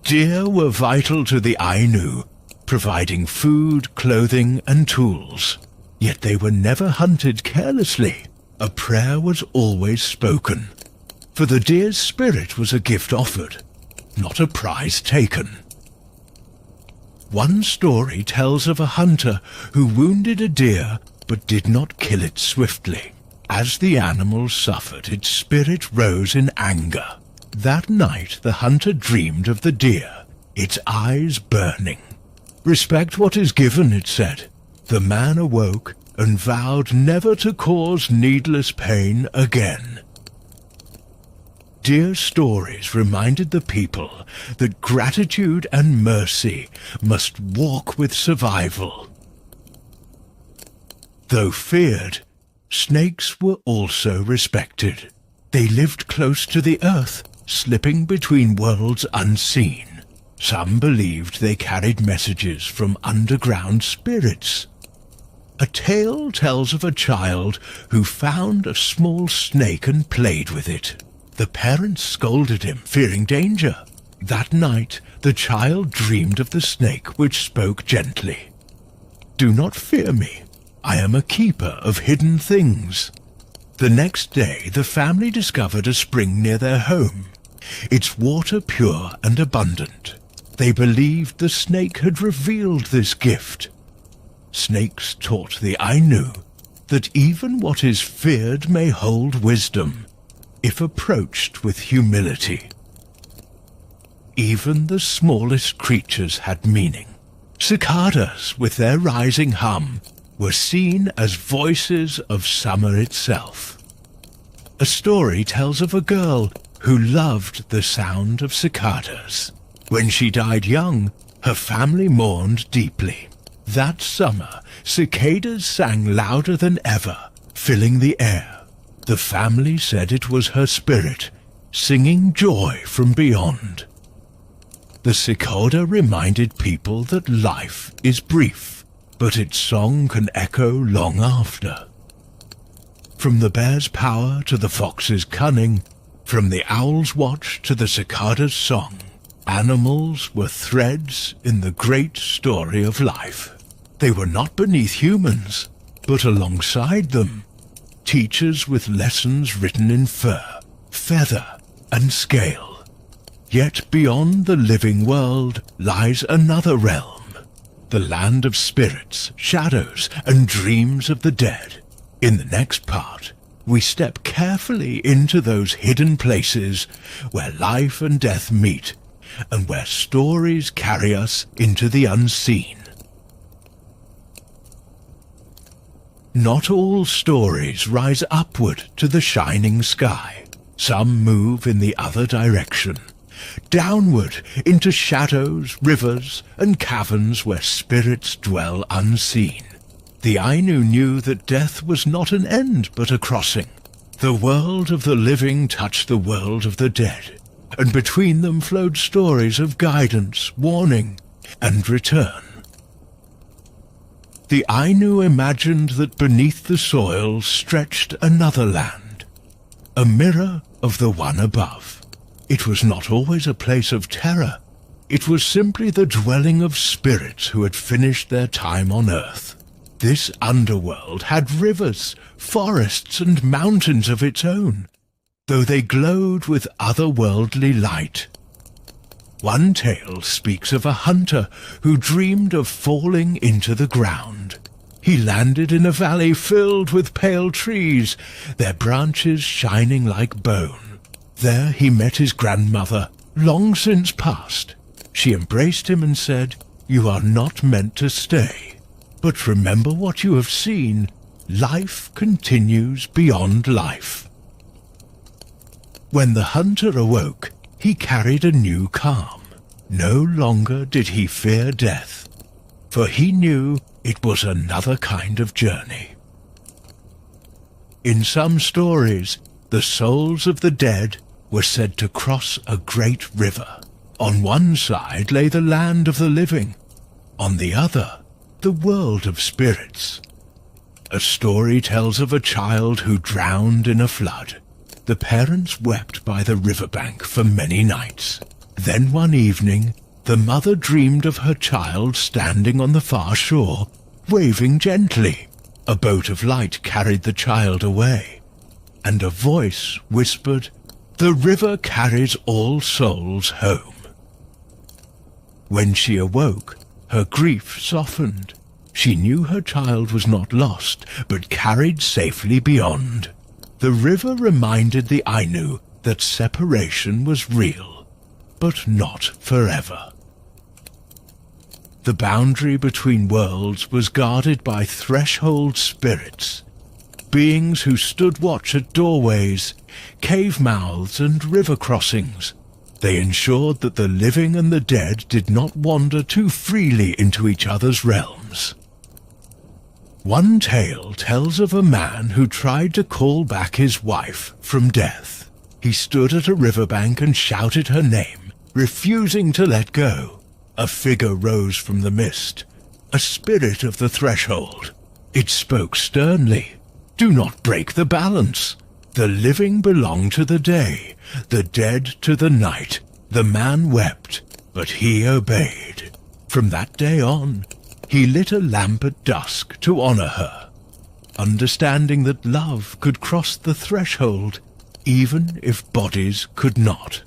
Deer were vital to the Ainu, providing food, clothing, and tools. Yet they were never hunted carelessly. A prayer was always spoken. For the deer's spirit was a gift offered, not a prize taken. One story tells of a hunter who wounded a deer but did not kill it swiftly. As the animal suffered, its spirit rose in anger. That night the hunter dreamed of the deer, its eyes burning. "Respect what is given," it said. The man awoke and vowed never to cause needless pain again. Deer stories reminded the people that gratitude and mercy must walk with survival. Though feared, snakes were also respected. They lived close to the earth, slipping between worlds unseen. Some believed they carried messages from underground spirits. A tale tells of a child who found a small snake and played with it. The parents scolded him, fearing danger. That night, the child dreamed of the snake, which spoke gently. "Do not fear me. I am a keeper of hidden things." The next day, the family discovered a spring near their home, its water pure and abundant. They believed the snake had revealed this gift. Snakes taught the Ainu that even what is feared may hold wisdom, if approached with humility. Even the smallest creatures had meaning. Cicadas, with their rising hum, were seen as voices of summer itself. A story tells of a girl who loved the sound of cicadas. When she died young, her family mourned deeply. That summer, cicadas sang louder than ever, filling the air. The family said it was her spirit, singing joy from beyond. The cicada reminded people that life is brief, but its song can echo long after. From the bear's power to the fox's cunning, from the owl's watch to the cicada's song, animals were threads in the great story of life. They were not beneath humans, but alongside them, teachers with lessons written in fur, feather, and scale. Yet beyond the living world lies another realm, the land of spirits, shadows, and dreams of the dead. In the next part, we step carefully into those hidden places where life and death meet, and where stories carry us into the unseen. Not all stories rise upward to the shining sky. Some move in the other direction, downward into shadows, rivers, and caverns where spirits dwell unseen. The Ainu knew that death was not an end but a crossing. The world of the living touched the world of the dead, and between them flowed stories of guidance, warning, and return. The Ainu imagined that beneath the soil stretched another land, a mirror of the one above. It was not always a place of terror. It was simply the dwelling of spirits who had finished their time on Earth. This underworld had rivers, forests, and mountains of its own, though they glowed with otherworldly light. One tale speaks of a hunter who dreamed of falling into the ground. He landed in a valley filled with pale trees, their branches shining like bone. There he met his grandmother, long since passed. She embraced him and said, "You are not meant to stay. But remember what you have seen. Life continues beyond life." When the hunter awoke, he carried a new calm. No longer did he fear death, for he knew it was another kind of journey. In some stories, the souls of the dead were said to cross a great river. On one side lay the land of the living, on the other, the world of spirits. A story tells of a child who drowned in a flood. The parents wept by the riverbank for many nights. Then one evening, the mother dreamed of her child standing on the far shore, waving gently. A boat of light carried the child away, and a voice whispered, "The river carries all souls home." When she awoke, her grief softened. She knew her child was not lost, but carried safely beyond. The river reminded the Ainu that separation was real, but not forever. The boundary between worlds was guarded by threshold spirits, beings who stood watch at doorways, cave mouths, and river crossings. They ensured that the living and the dead did not wander too freely into each other's realms. One tale tells of a man who tried to call back his wife from death. He stood at a riverbank and shouted her name, refusing to let go. A figure rose from the mist, a spirit of the threshold. It spoke sternly, "Do not break the balance. The living belong to the day, the dead to the night." The man wept, but he obeyed. From that day on, he lit a lamp at dusk to honor her, understanding that love could cross the threshold, even if bodies could not.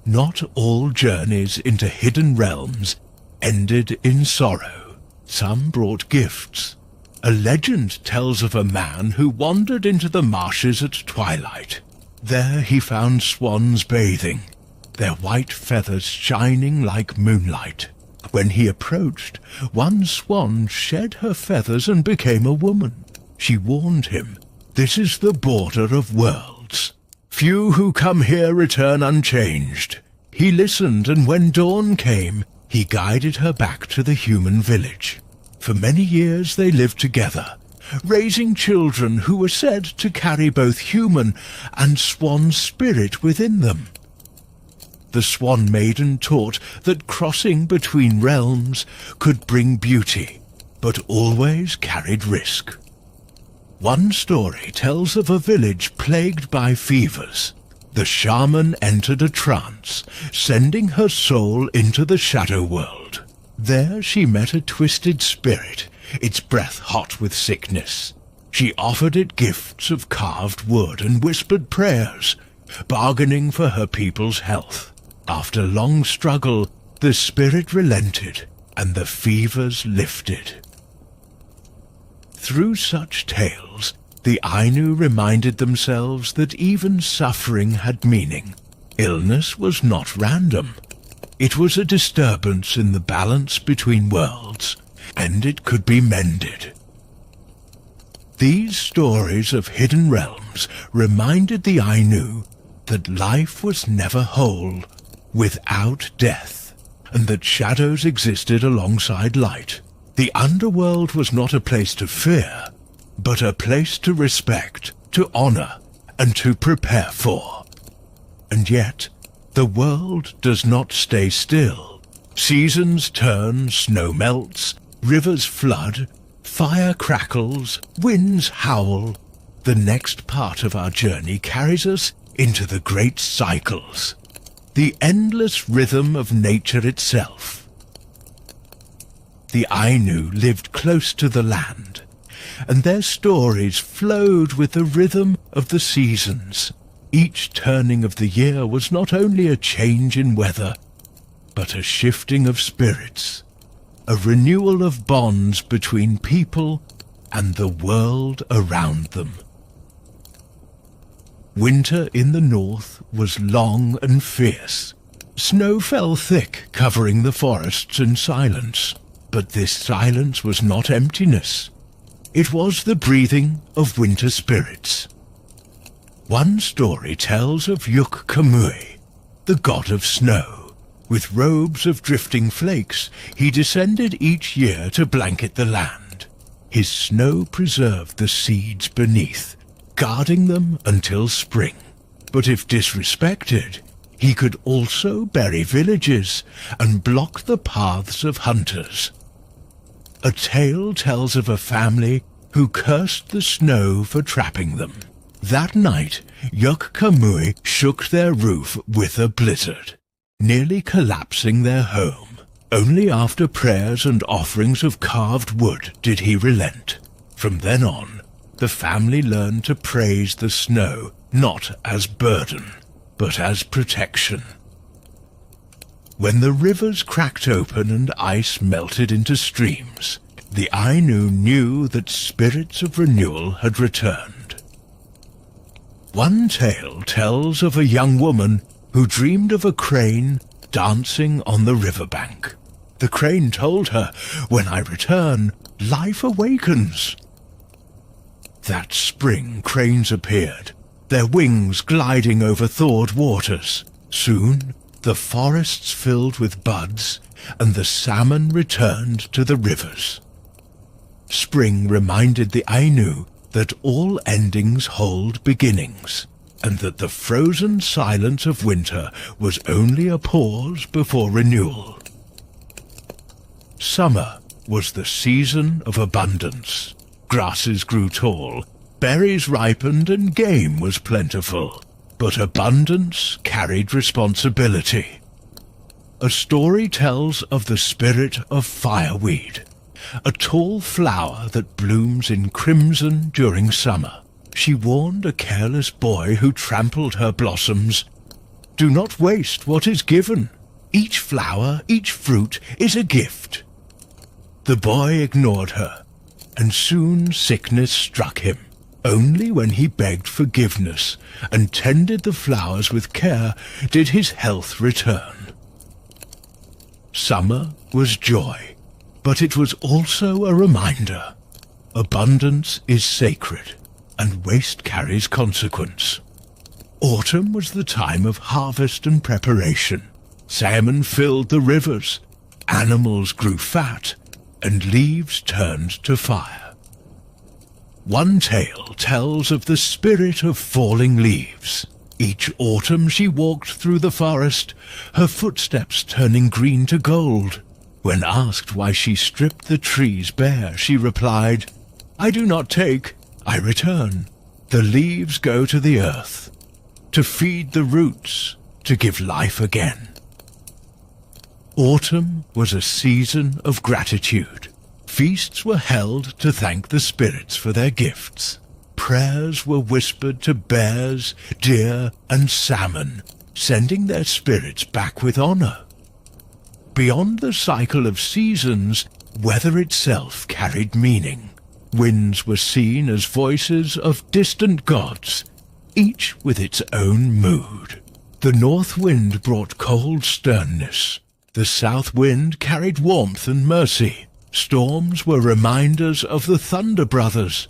Not all journeys into hidden realms ended in sorrow. Some brought gifts. A legend tells of a man who wandered into the marshes at twilight. There he found swans bathing, their white feathers shining like moonlight. When he approached, one swan shed her feathers and became a woman. She warned him, "This is the border of worlds. Few who come here return unchanged." He listened, and when dawn came, he guided her back to the human village. For many years they lived together, raising children who were said to carry both human and swan spirit within them. The Swan Maiden taught that crossing between realms could bring beauty, but always carried risk. One story tells of a village plagued by fevers. The shaman entered a trance, sending her soul into the shadow world. There she met a twisted spirit, its breath hot with sickness. She offered it gifts of carved wood and whispered prayers, bargaining for her people's health. After long struggle, the spirit relented, and the fevers lifted. Through such tales, the Ainu reminded themselves that even suffering had meaning. Illness was not random. It was a disturbance in the balance between worlds, and it could be mended. These stories of hidden realms reminded the Ainu that life was never whole without death, and that shadows existed alongside light. The underworld was not a place to fear, but a place to respect, to honor, and to prepare for. And yet, the world does not stay still. Seasons turn, snow melts, rivers flood, fire crackles, winds howl. The next part of our journey carries us into the great cycles. the endless rhythm of nature itself. The Ainu lived close to the land, and their stories flowed with the rhythm of the seasons. Each turning of the year was not only a change in weather, but a shifting of spirits, a renewal of bonds between people and the world around them. Winter in the north was long and fierce. Snow fell thick, covering the forests in silence. But this silence was not emptiness. It was the breathing of winter spirits. One story tells of Yuk-Kamui, the god of snow. With robes of drifting flakes, he descended each year to blanket the land. His snow preserved the seeds beneath, guarding them until spring. But if disrespected, he could also bury villages and block the paths of hunters. A tale tells of a family who cursed the snow for trapping them. That night, Yuk-Kamui shook their roof with a blizzard, nearly collapsing their home. Only after prayers and offerings of carved wood did he relent. From then on, the family learned to praise the snow not as burden, but as protection. When the rivers cracked open and ice melted into streams, the Ainu knew that spirits of renewal had returned. One tale tells of a young woman who dreamed of a crane dancing on the riverbank. The crane told her, "When I return, life awakens." That spring, cranes appeared, their wings gliding over thawed waters. Soon, the forests filled with buds, and the salmon returned to the rivers. Spring reminded the Ainu that all endings hold beginnings, and that the frozen silence of winter was only a pause before renewal. Summer was the season of abundance. Grasses grew tall, berries ripened, and game was plentiful. But abundance carried responsibility. A story tells of the spirit of fireweed, a tall flower that blooms in crimson during summer. She warned a careless boy who trampled her blossoms, "Do not waste what is given. Each flower, each fruit is a gift." The boy ignored her, and soon sickness struck him. Only when he begged forgiveness and tended the flowers with care did his health return. Summer was joy, but it was also a reminder. Abundance is sacred, and waste carries consequence. Autumn was the time of harvest and preparation. Salmon filled the rivers, animals grew fat, and leaves turned to fire. One tale tells of the spirit of falling leaves. Each autumn she walked through the forest, her footsteps turning green to gold. When asked why she stripped the trees bare, she replied, "I do not take, I return. The leaves go to the earth, to feed the roots, to give life again." Autumn was a season of gratitude. Feasts were held to thank the spirits for their gifts. Prayers were whispered to bears, deer, and salmon, sending their spirits back with honor. Beyond the cycle of seasons, weather itself carried meaning. Winds were seen as voices of distant gods, each with its own mood. The north wind brought cold sternness. The south wind carried warmth and mercy. Storms were reminders of the Thunder Brothers,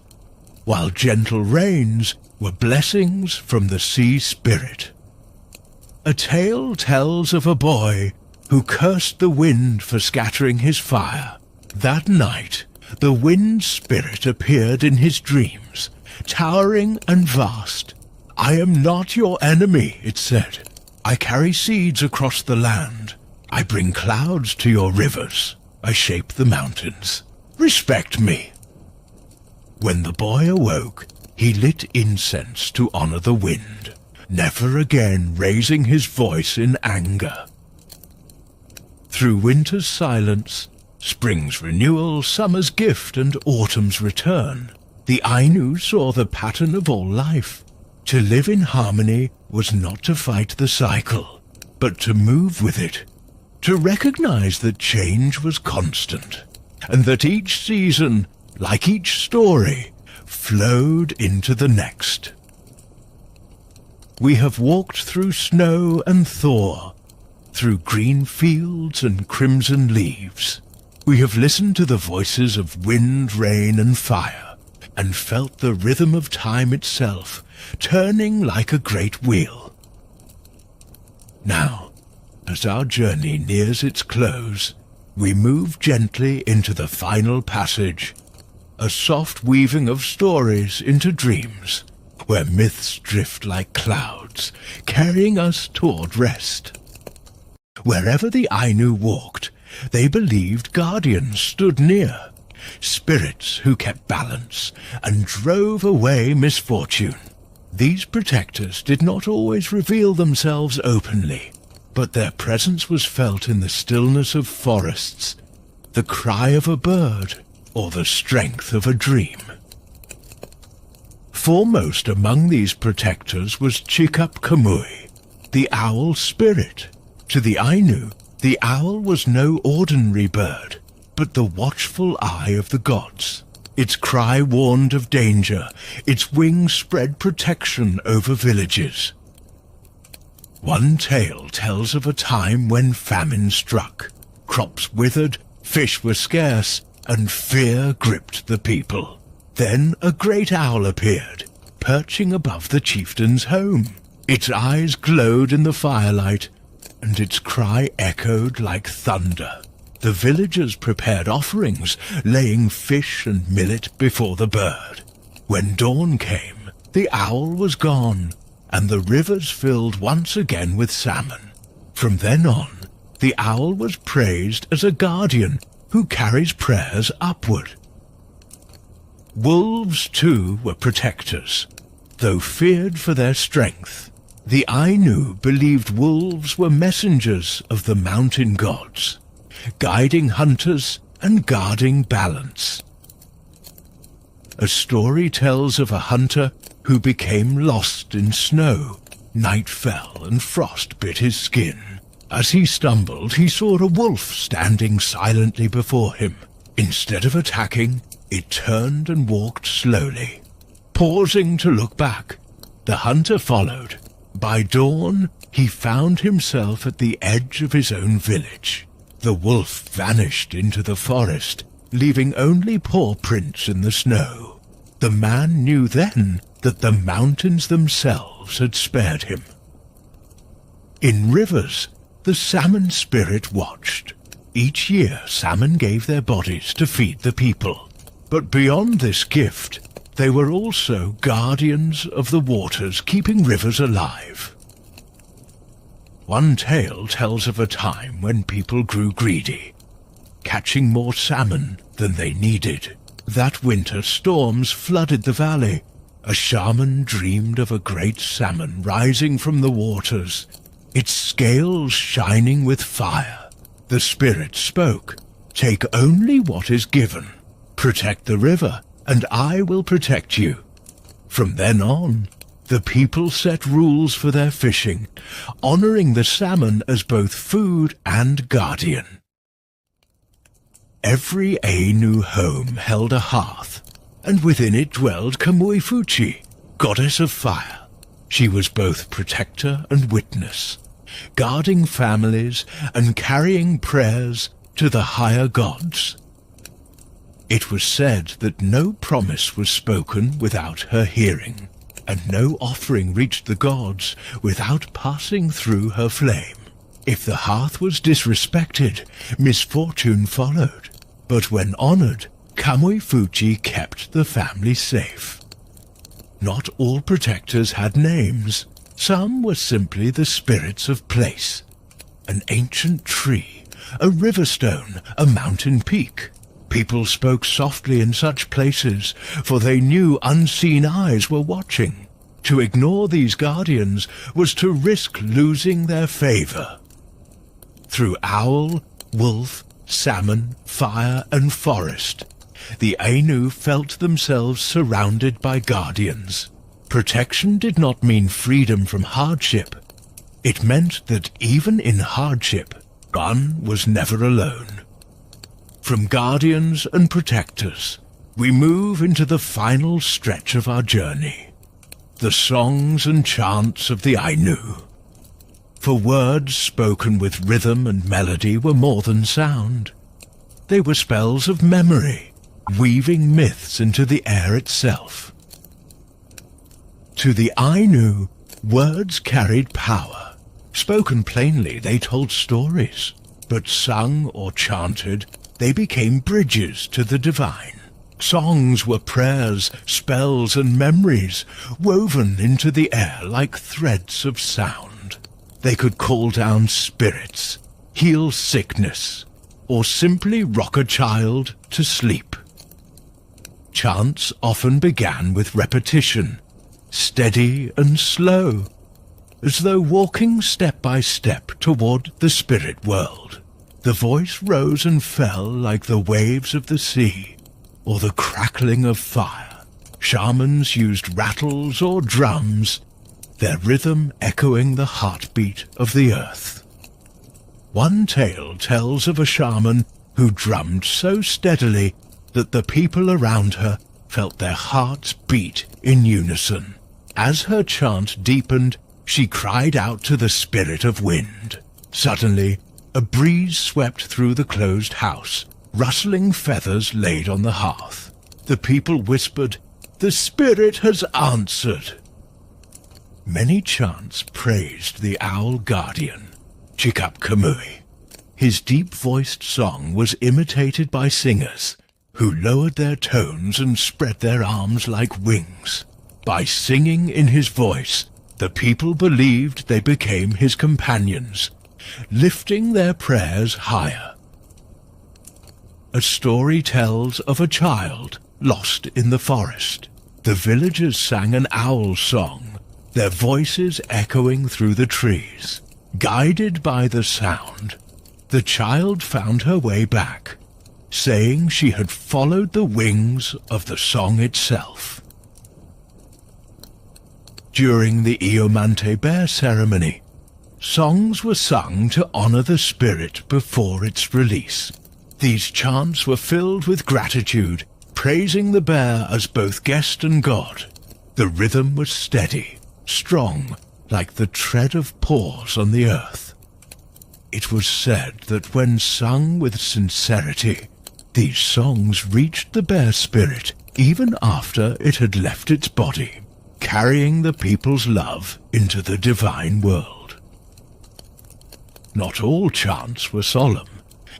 while gentle rains were blessings from the sea spirit. A tale tells of a boy who cursed the wind for scattering his fire. That night, the wind spirit appeared in his dreams, towering and vast. "I am not your enemy," it said. "I carry seeds across the land. I bring clouds to your rivers. I shape the mountains. Respect me." When the boy awoke, he lit incense to honor the wind. never again raising his voice in anger. Through winter's silence, spring's renewal, summer's gift, and autumn's return, the Ainu saw the pattern of all life. To live in harmony was not to fight the cycle, but to move with it, to recognize that change was constant, and that each season, like each story, flowed into the next. We have walked through snow and thaw, through green fields and crimson leaves. We have listened to the voices of wind, rain, and fire, and felt the rhythm of time itself turning like a great wheel. Now, as our journey nears its close, we move gently into the final passage, a soft weaving of stories into dreams, where myths drift like clouds, carrying us toward rest. Wherever the Ainu walked, they believed guardians stood near, spirits who kept balance and drove away misfortune. These protectors did not always reveal themselves openly, but their presence was felt in the stillness of forests, the cry of a bird, or the strength of a dream. Foremost among these protectors was Chikap Kamui, the owl spirit. To the Ainu, the owl was no ordinary bird, but the watchful eye of the gods. Its cry warned of danger, its wings spread protection over villages. One tale tells of a time when famine struck. Crops withered, fish were scarce, and fear gripped the people. Then a great owl appeared, perching above the chieftain's home. Its eyes glowed in the firelight, and its cry echoed like thunder. The villagers prepared offerings, laying fish and millet before the bird. When dawn came, the owl was gone, and the rivers filled once again with salmon. From then on, the owl was praised as a guardian who carries prayers upward. Wolves, too, were protectors, though feared for their strength. The Ainu believed wolves were messengers of the mountain gods, guiding hunters and guarding balance. A story tells of a hunter who became lost in snow. Night fell and frost bit his skin. As he stumbled, he saw a wolf standing silently before him. Instead of attacking, it turned and walked slowly. Pausing to look back, the hunter followed. By dawn, he found himself at the edge of his own village. The wolf vanished into the forest, leaving only paw prints in the snow. The man knew then that the mountains themselves had spared him. In rivers, the salmon spirit watched. Each year, salmon gave their bodies to feed the people. But beyond this gift, they were also guardians of the waters, keeping rivers alive. One tale tells of a time when people grew greedy, catching more salmon than they needed. That winter, storms flooded the valley. A shaman dreamed of a great salmon rising from the waters, its scales shining with fire. The spirit spoke, "Take only what is given. Protect the river, and I will protect you." From then on, the people set rules for their fishing, honoring the salmon as both food and guardian. Every Ainu home held a hearth, and within it dwelled Kamui-Fuchi, goddess of fire. She was both protector and witness, guarding families and carrying prayers to the higher gods. It was said that no promise was spoken without her hearing, and no offering reached the gods without passing through her flame. If the hearth was disrespected, misfortune followed. But when honored, Kamui-Fuchi kept the family safe. Not all protectors had names. Some were simply the spirits of place. An ancient tree, a river stone, a mountain peak. People spoke softly in such places, for they knew unseen eyes were watching. To ignore these guardians was to risk losing their favor. Through owl, wolf, salmon, fire, and forest, the Ainu felt themselves surrounded by guardians. Protection did not mean freedom from hardship. It meant that even in hardship, one was never alone. From guardians and protectors, we move into the final stretch of our journey. The songs and chants of the Ainu. For words spoken with rhythm and melody were more than sound. They were spells of memory, weaving myths into the air itself. To the Ainu, words carried power. Spoken plainly, they told stories, but sung or chanted, they became bridges to the divine. Songs were prayers, spells, and memories, woven into the air like threads of sound. They could call down spirits, heal sickness, or simply rock a child to sleep. Chants often began with repetition, steady and slow, as though walking step by step toward the spirit world. The voice rose and fell like the waves of the sea, or the crackling of fire. Shamans used rattles or drums, their rhythm echoing the heartbeat of the earth. One tale tells of a shaman who drummed so steadily that the people around her felt their hearts beat in unison. As her chant deepened, she cried out to the spirit of wind. Suddenly, a breeze swept through the closed house, rustling feathers laid on the hearth. The people whispered, "The spirit has answered." Many chants praised the owl guardian, Chikapkamui. His deep-voiced song was imitated by singers, who lowered their tones and spread their arms like wings. By singing in his voice, the people believed they became his companions, lifting their prayers higher. A story tells of a child lost in the forest. The villagers sang an owl song, their voices echoing through the trees. Guided by the sound, the child found her way back, saying she had followed the wings of the song itself. During the Iomante bear ceremony, songs were sung to honor the spirit before its release. These chants were filled with gratitude, praising the bear as both guest and god. The rhythm was steady, strong, like the tread of paws on the earth. It was said that when sung with sincerity, these songs reached the bear spirit even after it had left its body, carrying the people's love into the divine world. Not all chants were solemn.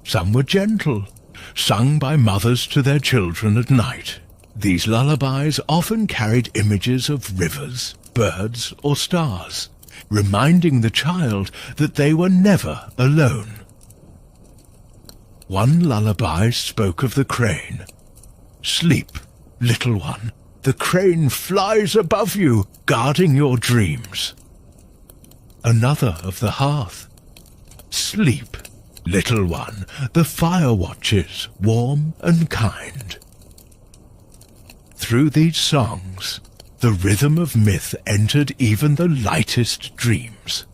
Some were gentle, sung by mothers to their children at night. These lullabies often carried images of rivers, birds, or stars, reminding the child that they were never alone. One lullaby spoke of the crane. "Sleep, little one, the crane flies above you, guarding your dreams." Another of the hearth. "Sleep, little one, the fire watches, warm and kind." Through these songs, the rhythm of myth entered even the lightest dreams.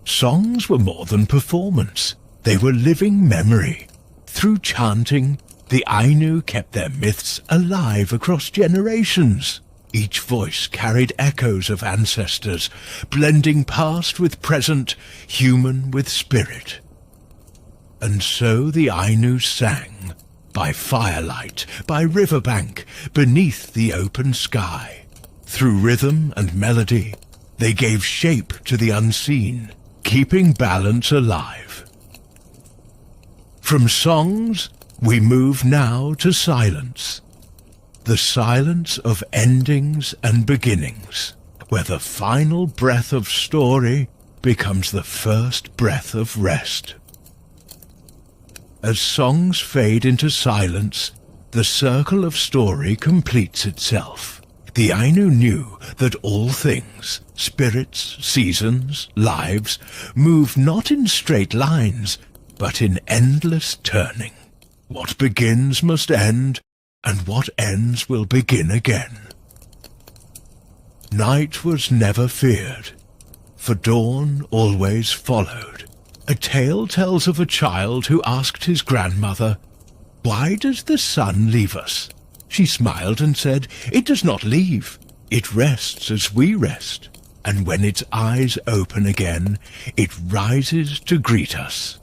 Songs were more than performance. They were living memory. Through chanting, the Ainu kept their myths alive across generations. Each voice carried echoes of ancestors, blending past with present, human with spirit. And so the Ainu sang, by firelight, by riverbank, beneath the open sky. Through rhythm and melody, they gave shape to the unseen, keeping balance alive. From songs, we move now to silence. The silence of endings and beginnings, where the final breath of story becomes the first breath of rest. As songs fade into silence, the circle of story completes itself. The Ainu knew that all things, spirits, seasons, lives, move not in straight lines, but in endless turning. What begins must end, and what ends will begin again. Night was never feared, for dawn always followed. A tale tells of a child who asked his grandmother, "Why does the sun leave us?" She smiled and said, "It does not leave. It rests as we rest, and when its eyes open again, it rises to greet us."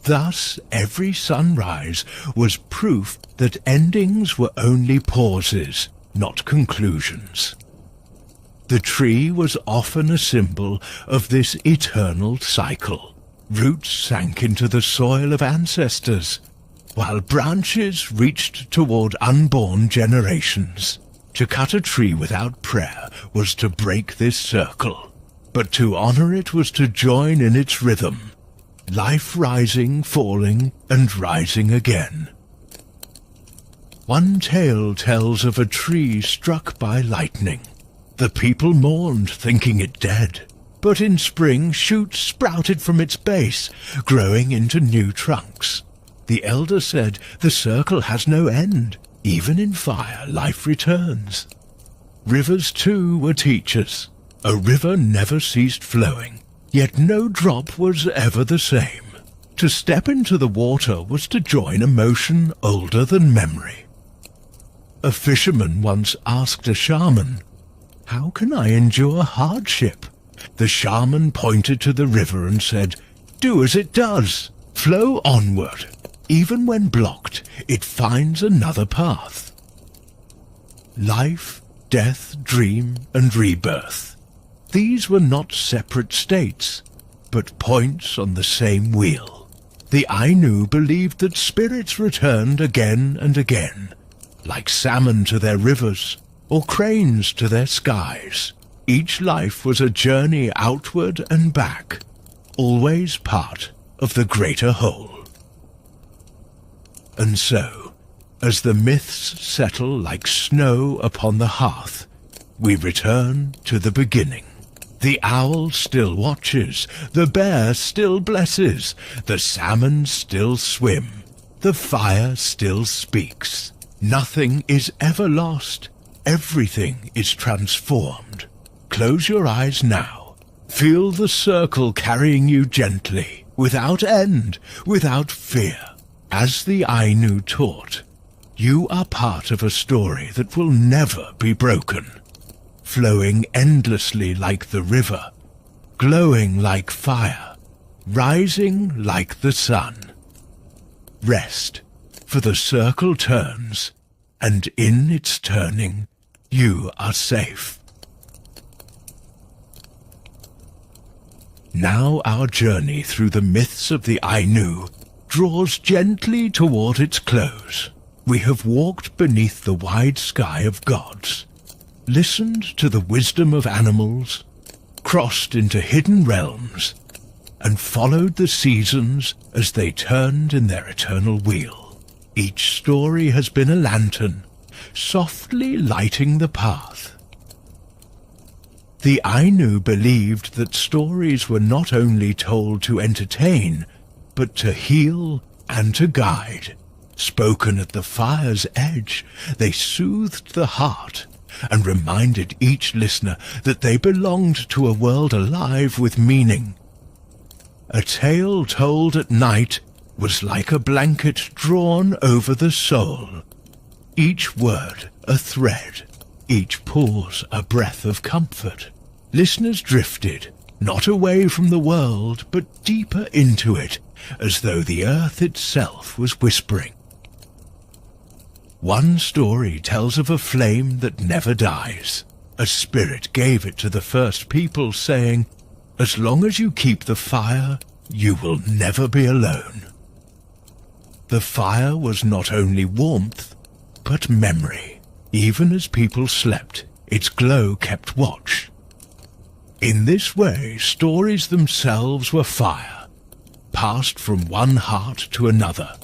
Thus, every sunrise was proof that endings were only pauses, not conclusions. The tree was often a symbol of this eternal cycle. Roots sank into the soil of ancestors, while branches reached toward unborn generations. To cut a tree without prayer was to break this circle, but to honor it was to join in its rhythm, life rising, falling, and rising again. One tale tells of a tree struck by lightning. The people mourned, thinking it dead, but in spring shoots sprouted from its base, growing into new trunks. The elder said, "The circle has no end. Even in fire, life returns." Rivers, too, were teachers. A river never ceased flowing, yet no drop was ever the same. To step into the water was to join a motion older than memory. A fisherman once asked a shaman, "How can I endure hardship?" The shaman pointed to the river and said, "Do as it does. Flow onward. Even when blocked, it finds another path." Life, death, dream, and rebirth. These were not separate states, but points on the same wheel. The Ainu believed that spirits returned again and again, like salmon to their rivers, or cranes to their skies. Each life was a journey outward and back, always part of the greater whole. And so, as the myths settle like snow upon the hearth, we return to the beginning. The owl still watches, the bear still blesses, the salmon still swim, the fire still speaks. Nothing is ever lost, everything is transformed. Close your eyes now. Feel the circle carrying you gently, without end, without fear. As the Ainu taught, you are part of a story that will never be broken, flowing endlessly like the river, glowing like fire, rising like the sun. Rest, for the circle turns, and in its turning, you are safe. Now our journey through the myths of the Ainu draws gently toward its close. We have walked beneath the wide sky of gods, listened to the wisdom of animals, crossed into hidden realms, and followed the seasons as they turned in their eternal wheel. Each story has been a lantern, softly lighting the path. The Ainu believed that stories were not only told to entertain, but to heal and to guide. Spoken at the fire's edge, they soothed the heart and reminded each listener that they belonged to a world alive with meaning. A tale told at night was like a blanket drawn over the soul. Each word a thread, each pause a breath of comfort. Listeners drifted, not away from the world, but deeper into it, as though the earth itself was whispering. One story tells of a flame that never dies. A spirit gave it to the first people, saying, "As long as you keep the fire, you will never be alone." The fire was not only warmth, but memory. Even as people slept, its glow kept watch. In this way, stories themselves were fire, passed from one heart to another,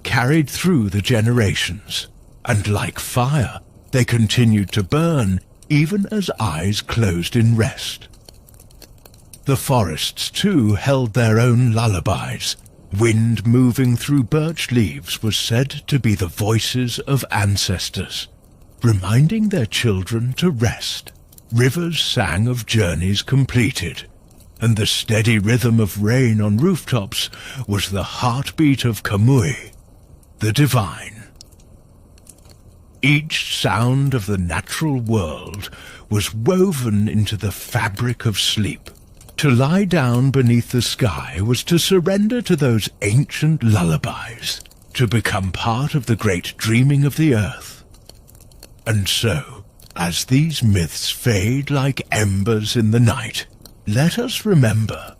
carried through the generations, and like fire, They continued to burn even as eyes closed in rest. The forests, too, held their own lullabies. Wind moving through birch leaves was said to be the voices of ancestors, reminding their children to rest. Rivers sang of journeys completed, and the steady rhythm of rain on rooftops was the heartbeat of Kamui, the divine. Each sound of the natural world was woven into the fabric of sleep. To lie down beneath the sky was to surrender to those ancient lullabies, to become part of the great dreaming of the earth. And so, as these myths fade like embers in the night, let us remember,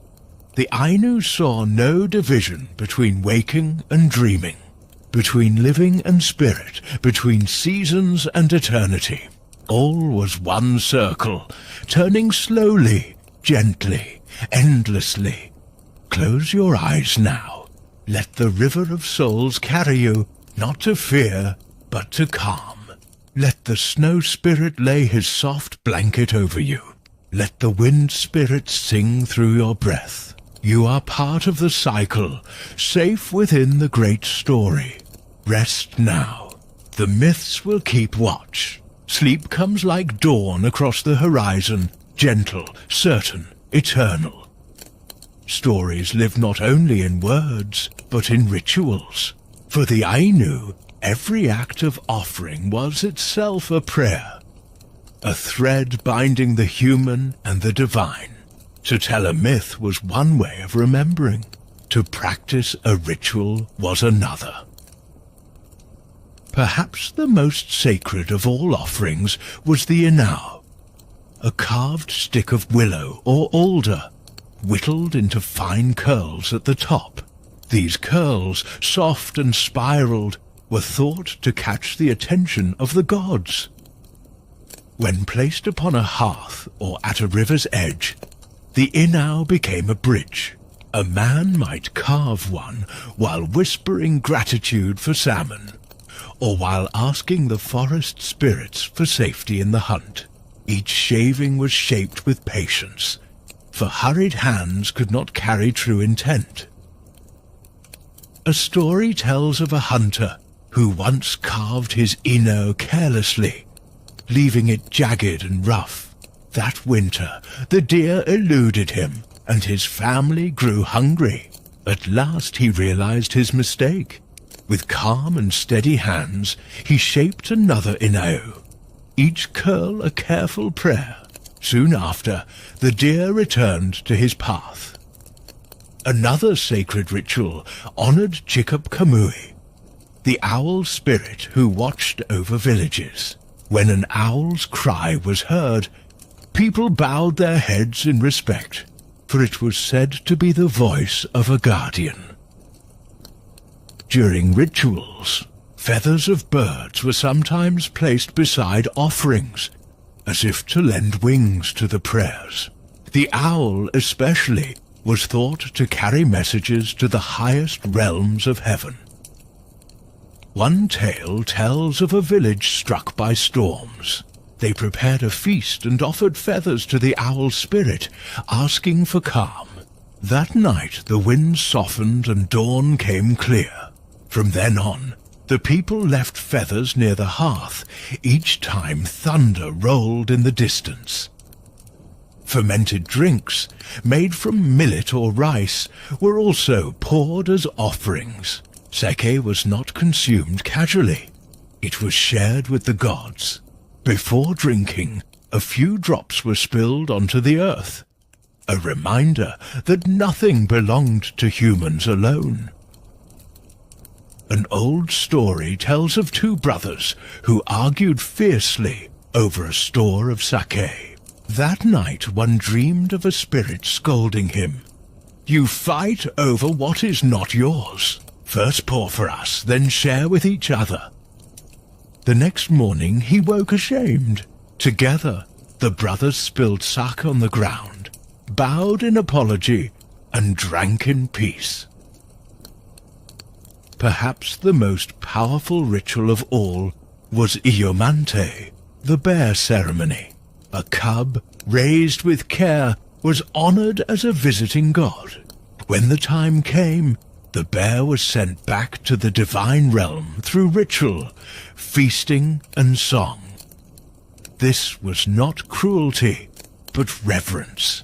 the Ainu saw no division between waking and dreaming, between living and spirit, between seasons and eternity. All was one circle, turning slowly, gently, endlessly. Close your eyes now. Let the river of souls carry you, not to fear, but to calm. Let the snow spirit lay his soft blanket over you. Let the wind spirit sing through your breath. You are part of the cycle, safe within the great story. Rest now. The myths will keep watch. Sleep comes like dawn across the horizon, gentle, certain, eternal. Stories live not only in words, but in rituals. For the Ainu, every act of offering was itself a prayer, a thread binding the human and the divine. To tell a myth was one way of remembering. To practice a ritual was another. Perhaps the most sacred of all offerings was the inau, a carved stick of willow or alder, whittled into fine curls at the top. These curls, soft and spiraled, were thought to catch the attention of the gods. When placed upon a hearth or at a river's edge, the inau became a bridge. A man might carve one while whispering gratitude for salmon, or while asking the forest spirits for safety in the hunt. Each shaving was shaped with patience, for hurried hands could not carry true intent. A story tells of a hunter who once carved his inau carelessly, leaving it jagged and rough. That winter, the deer eluded him, and his family grew hungry. At last he realized his mistake. With calm and steady hands, he shaped another inau, each curl a careful prayer. Soon after, the deer returned to his path. Another sacred ritual honored Chikap Kamui, the owl spirit who watched over villages. When an owl's cry was heard, people bowed their heads in respect, for it was said to be the voice of a guardian. During rituals, feathers of birds were sometimes placed beside offerings, as if to lend wings to the prayers. The owl, especially, was thought to carry messages to the highest realms of heaven. One tale tells of a village struck by storms. They prepared a feast and offered feathers to the owl spirit, asking for calm. That night the wind softened and dawn came clear. From then on, the people left feathers near the hearth each time thunder rolled in the distance. Fermented drinks, made from millet or rice, were also poured as offerings. Sake was not consumed casually. It was shared with the gods. Before drinking, a few drops were spilled onto the earth, a reminder that nothing belonged to humans alone. An old story tells of two brothers who argued fiercely over a store of sake. That night one dreamed of a spirit scolding him. "You fight over what is not yours. First pour for us, then share with each other." The next morning he woke ashamed. Together, the brothers spilled sake on the ground, bowed in apology, and drank in peace. Perhaps the most powerful ritual of all was Iomante, the bear ceremony. A cub, raised with care, was honored as a visiting god. When the time came, the bear was sent back to the divine realm through ritual, feasting and song. This was not cruelty, but reverence.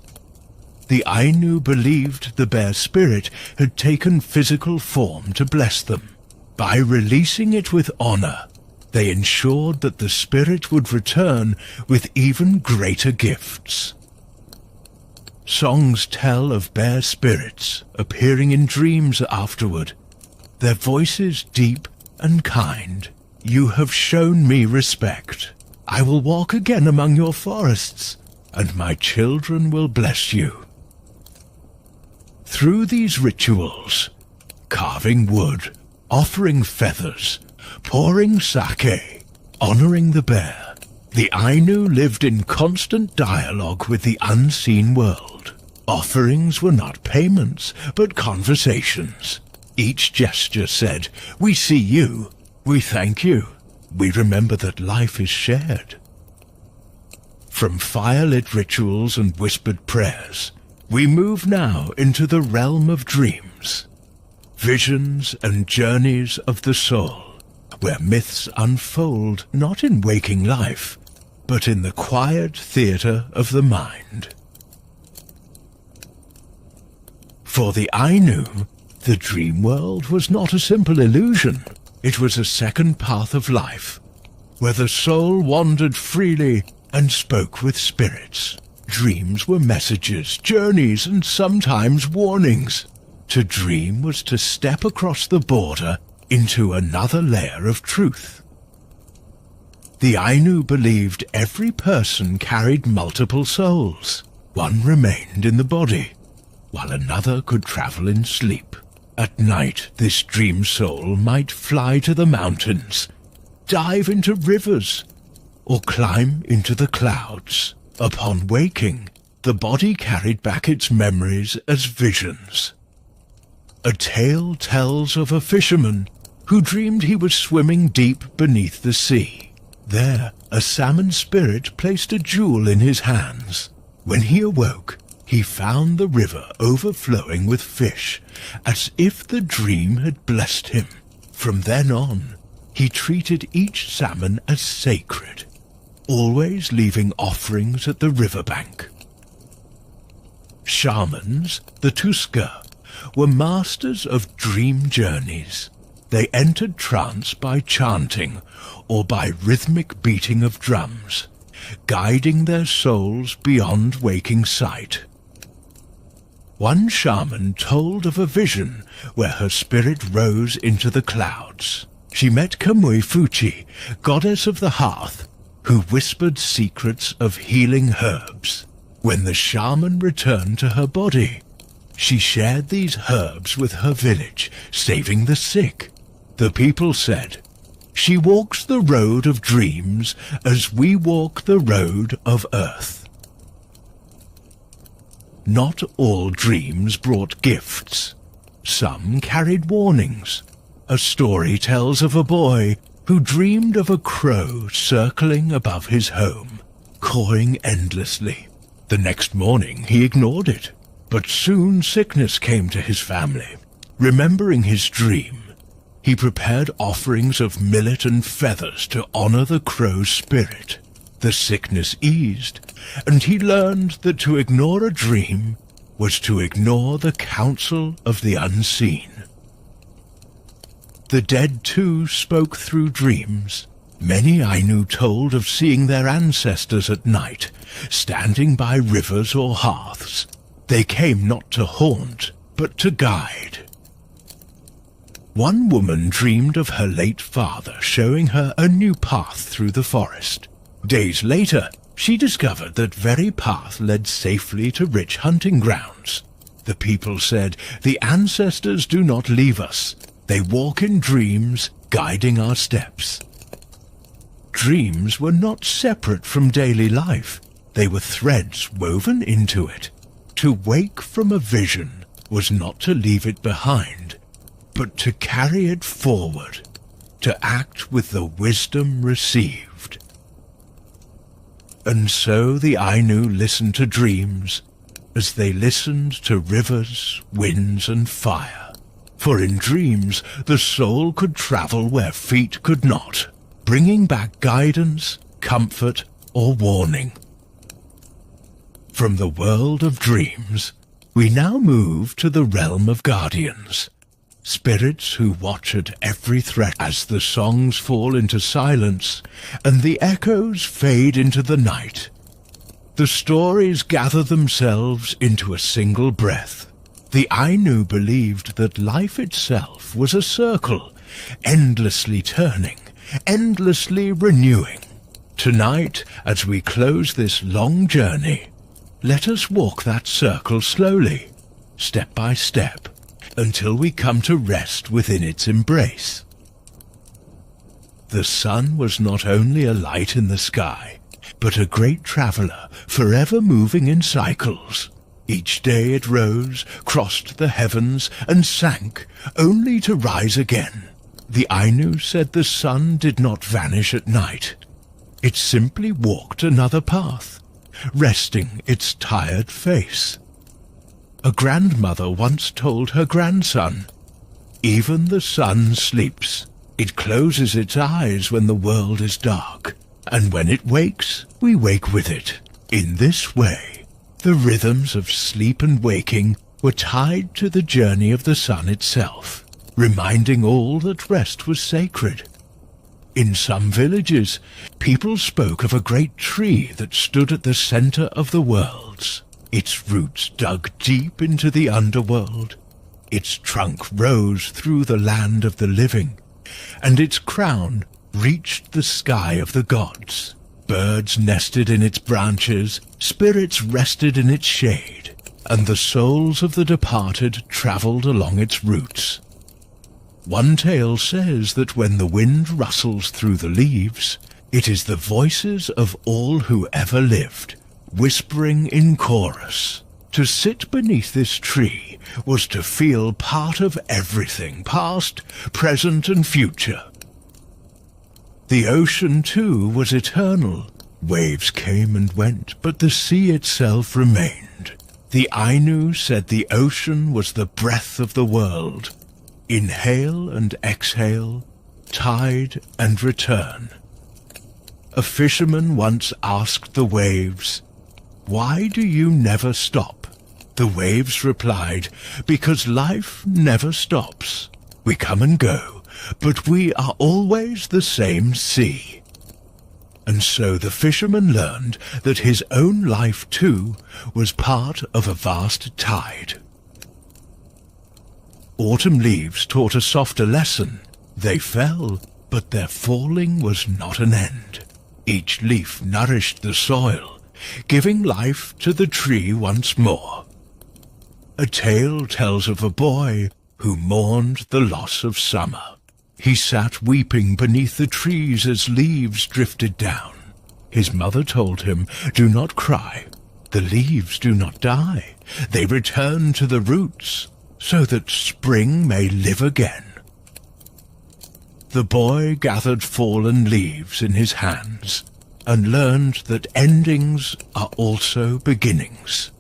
The Ainu believed the bear spirit had taken physical form to bless them. By releasing it with honor, they ensured that the spirit would return with even greater gifts. Songs tell of bear spirits appearing in dreams afterward, their voices deep and kind. "You have shown me respect. I will walk again among your forests, and my children will bless you." Through these rituals, carving wood, offering feathers, pouring sake, honoring the bear, the Ainu lived in constant dialogue with the unseen world. Offerings were not payments, but conversations. Each gesture said, "We see you, we thank you, we remember that life is shared." From fire-lit rituals and whispered prayers, we move now into the realm of dreams. Visions and journeys of the soul, where myths unfold not in waking life, but in the quiet theatre of the mind. For the Ainu, the dream world was not a simple illusion. It was a second path of life, where the soul wandered freely and spoke with spirits. Dreams were messages, journeys, and sometimes warnings. To dream was to step across the border into another layer of truth. The Ainu believed every person carried multiple souls. One remained in the body, while another could travel in sleep. At night, this dream soul might fly to the mountains, dive into rivers, or climb into the clouds. Upon waking, the body carried back its memories as visions. A tale tells of a fisherman who dreamed he was swimming deep beneath the sea. There, a salmon spirit placed a jewel in his hands. When he awoke, he found the river overflowing with fish, as if the dream had blessed him. From then on, he treated each salmon as sacred, always leaving offerings at the riverbank. Shamans, the Tuska, were masters of dream journeys. They entered trance by chanting or by rhythmic beating of drums, guiding their souls beyond waking sight. One shaman told of a vision where her spirit rose into the clouds. She met Kamui Fuchi, goddess of the hearth, who whispered secrets of healing herbs. When the shaman returned to her body, she shared these herbs with her village, saving the sick. The people said, "She walks the road of dreams as we walk the road of earth." Not all dreams brought gifts. Some carried warnings. A story tells of a boy who dreamed of a crow circling above his home, cawing endlessly. The next morning he ignored it, but soon sickness came to his family. Remembering his dream, he prepared offerings of millet and feathers to honor the crow's spirit. The sickness eased, and he learned that to ignore a dream was to ignore the counsel of the unseen. The dead too spoke through dreams. Many Ainu told of seeing their ancestors at night, standing by rivers or hearths. They came not to haunt, but to guide. One woman dreamed of her late father showing her a new path through the forest. Days later, she discovered that very path led safely to rich hunting grounds. The people said, "The ancestors do not leave us. They walk in dreams, guiding our steps." Dreams were not separate from daily life. They were threads woven into it. To wake from a vision was not to leave it behind, but to carry it forward. to act with the wisdom received. And so the Ainu listened to dreams as they listened to rivers, winds, and fire. For in dreams the soul could travel where feet could not, bringing back guidance, comfort, or warning. From the world of dreams, we now move to the realm of guardians, spirits who watch at every threat as the songs fall into silence and the echoes fade into the night. The stories gather themselves into a single breath. The Ainu believed that life itself was a circle, endlessly turning, endlessly renewing. Tonight, as we close this long journey, let us walk that circle slowly, step by step, until we come to rest within its embrace. The sun was not only a light in the sky, but a great traveller, forever moving in cycles. Each day it rose, crossed the heavens, and sank, only to rise again. The Ainu said the sun did not vanish at night. It simply walked another path, resting its tired face. A grandmother once told her grandson, "Even the sun sleeps. It closes its eyes when the world is dark, and when it wakes, we wake with it." In this way, the rhythms of sleep and waking were tied to the journey of the sun itself, reminding all that rest was sacred. In some villages, people spoke of a great tree that stood at the center of the worlds. Its roots dug deep into the underworld. Its trunk rose through the land of the living, and its crown reached the sky of the gods. Birds nested in its branches, spirits rested in its shade, and the souls of the departed travelled along its roots. One tale says that when the wind rustles through the leaves, it is the voices of all who ever lived, whispering in chorus. To sit beneath this tree was to feel part of everything, past, present, and future. The ocean, too, was eternal. Waves came and went, but the sea itself remained. The Ainu said the ocean was the breath of the world. Inhale and exhale, tide and return. A fisherman once asked the waves, "Why do you never stop?" The waves replied, "Because life never stops. We come and go, but we are always the same sea." And so the fisherman learned that his own life too was part of a vast tide. Autumn leaves taught a softer lesson. They fell, but their falling was not an end. Each leaf nourished the soil, giving life to the tree once more. A tale tells of a boy who mourned the loss of summer. He sat weeping beneath the trees as leaves drifted down. His mother told him, "Do not cry. The leaves do not die. They return to the roots, so that spring may live again." The boy gathered fallen leaves in his hands and learned that endings are also beginnings.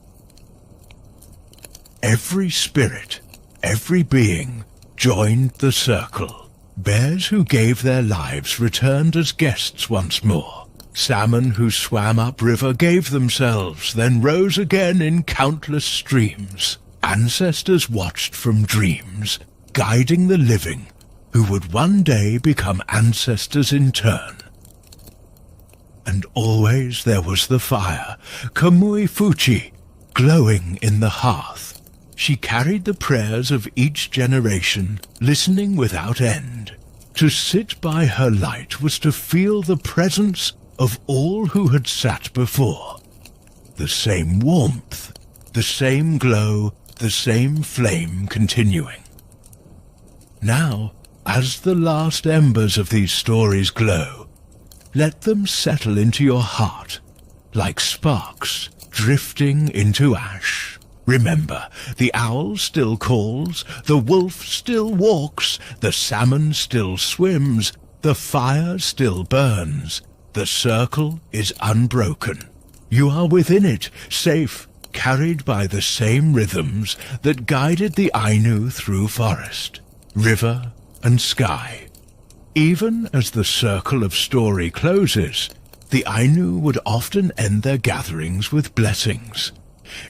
Every spirit, every being joined the circle. Bears who gave their lives returned as guests once more. Salmon who swam upriver gave themselves, then rose again in countless streams. Ancestors watched from dreams, guiding the living, who would one day become ancestors in turn. And always there was the fire, Kamui Fuchi, glowing in the hearth. She carried the prayers of each generation, listening without end. To sit by her light was to feel the presence of all who had sat before. The same warmth, the same glow, the same flame continuing. Now, as the last embers of these stories glow, let them settle into your heart like sparks drifting into ash. Remember, the owl still calls, the wolf still walks, the salmon still swims, the fire still burns, the circle is unbroken. You are within it, safe, carried by the same rhythms that guided the Ainu through forest, river, and sky. Even as the circle of story closes, the Ainu would often end their gatherings with blessings,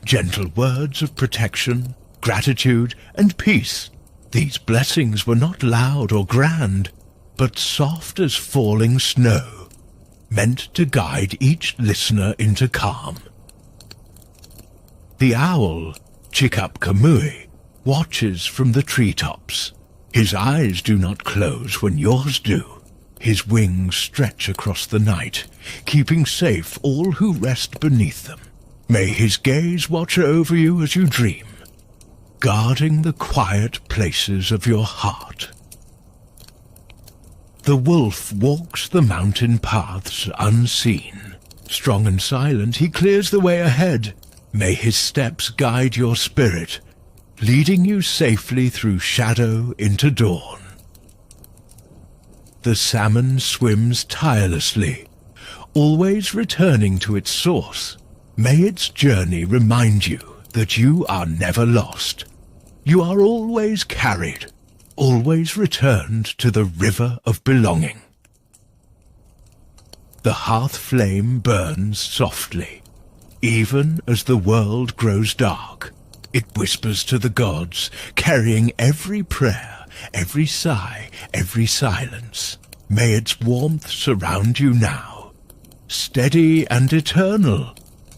gentle words of protection, gratitude, and peace. These blessings were not loud or grand, but soft as falling snow, meant to guide each listener into calm. The owl, Chikap Kamui, watches from the treetops. His eyes do not close when yours do. His wings stretch across the night, keeping safe all who rest beneath them. May his gaze watch over you as you dream, guarding the quiet places of your heart. The wolf walks the mountain paths unseen. Strong and silent, he clears the way ahead. May his steps guide your spirit, leading you safely through shadow into dawn. The salmon swims tirelessly, always returning to its source. May its journey remind you that you are never lost. You are always carried, always returned to the river of belonging. The hearth flame burns softly. Even as the world grows dark, it whispers to the gods, carrying every prayer, every sigh, every silence. May its warmth surround you now, steady and eternal,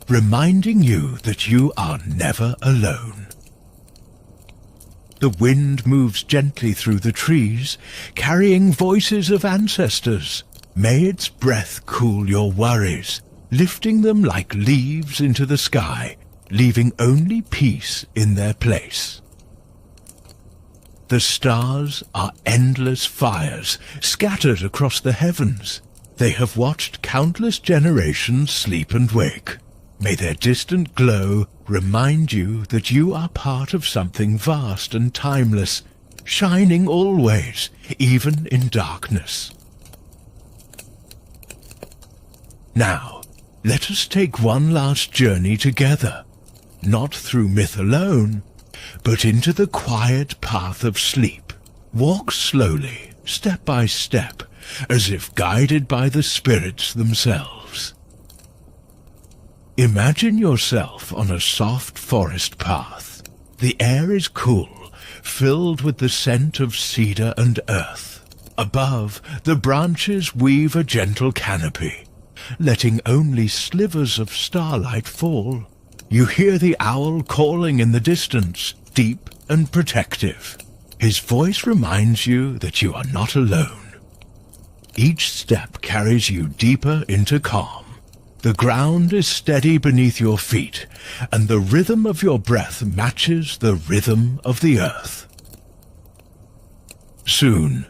reminding you that you are never alone. The wind moves gently through the trees, carrying voices of ancestors. May its breath cool your worries, lifting them like leaves into the sky, leaving only peace in their place. The stars are endless fires scattered across the heavens. They have watched countless generations sleep and wake. May their distant glow remind you that you are part of something vast and timeless, shining always, even in darkness. Now, let us take one last journey together, not through myth alone, but into the quiet path of sleep. Walk slowly, step by step, as if guided by the spirits themselves. Imagine yourself on a soft forest path. The air is cool, filled with the scent of cedar and earth. Above, the branches weave a gentle canopy, letting only slivers of starlight fall. You hear the owl calling in the distance, deep and protective. His voice reminds you that you are not alone. Each step carries you deeper into calm. The ground is steady beneath your feet, and the rhythm of your breath matches the rhythm of the earth. Soon,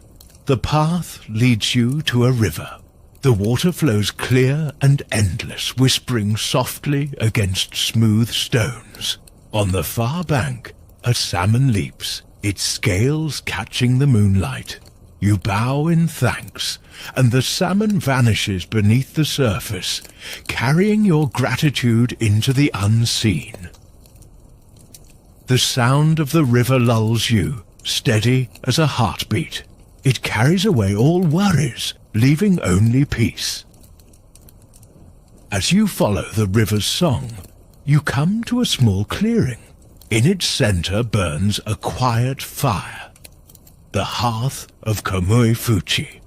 the path leads you to a river. The water flows clear and endless, whispering softly against smooth stones. On the far bank, a salmon leaps, its scales catching the moonlight. You bow in thanks, and the salmon vanishes beneath the surface, carrying your gratitude into the unseen. The sound of the river lulls you, steady as a heartbeat. It carries away all worries, leaving only peace. As you follow the river's song, you come to a small clearing. In its center burns a quiet fire, the hearth of Kamui Fuchi.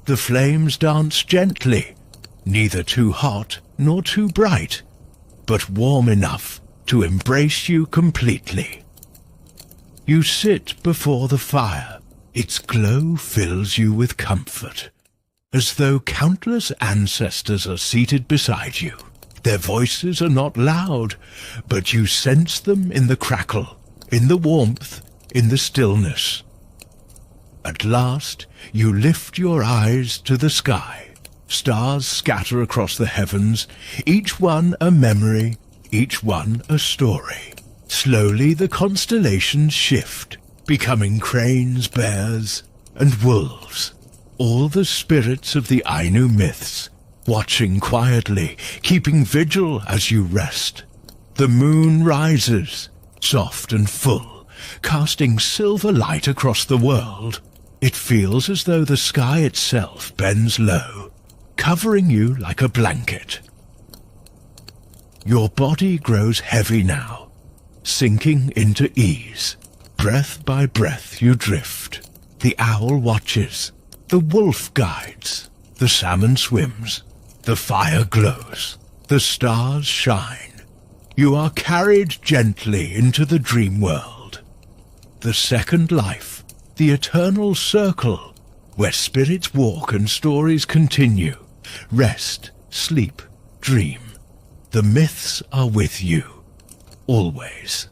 The flames dance gently, neither too hot nor too bright, but warm enough to embrace you completely. You sit before the fire. Its glow fills you with comfort, as though countless ancestors are seated beside you. Their voices are not loud, but you sense them in the crackle, in the warmth, in the stillness. At last, you lift your eyes to the sky. Stars scatter across the heavens, each one a memory, each one a story. Slowly the constellations shift, becoming cranes, bears, and wolves. All the spirits of the Ainu myths, watching quietly, keeping vigil as you rest. The moon rises, soft and full, casting silver light across the world. It feels as though the sky itself bends low, covering you like a blanket. Your body grows heavy now, sinking into ease. Breath by breath you drift. The owl watches, the wolf guides, the salmon swims, the fire glows, the stars shine. You are carried gently into the dream world. The second life, the eternal circle, where spirits walk and stories continue. Rest, sleep, dream. The myths are with you, always.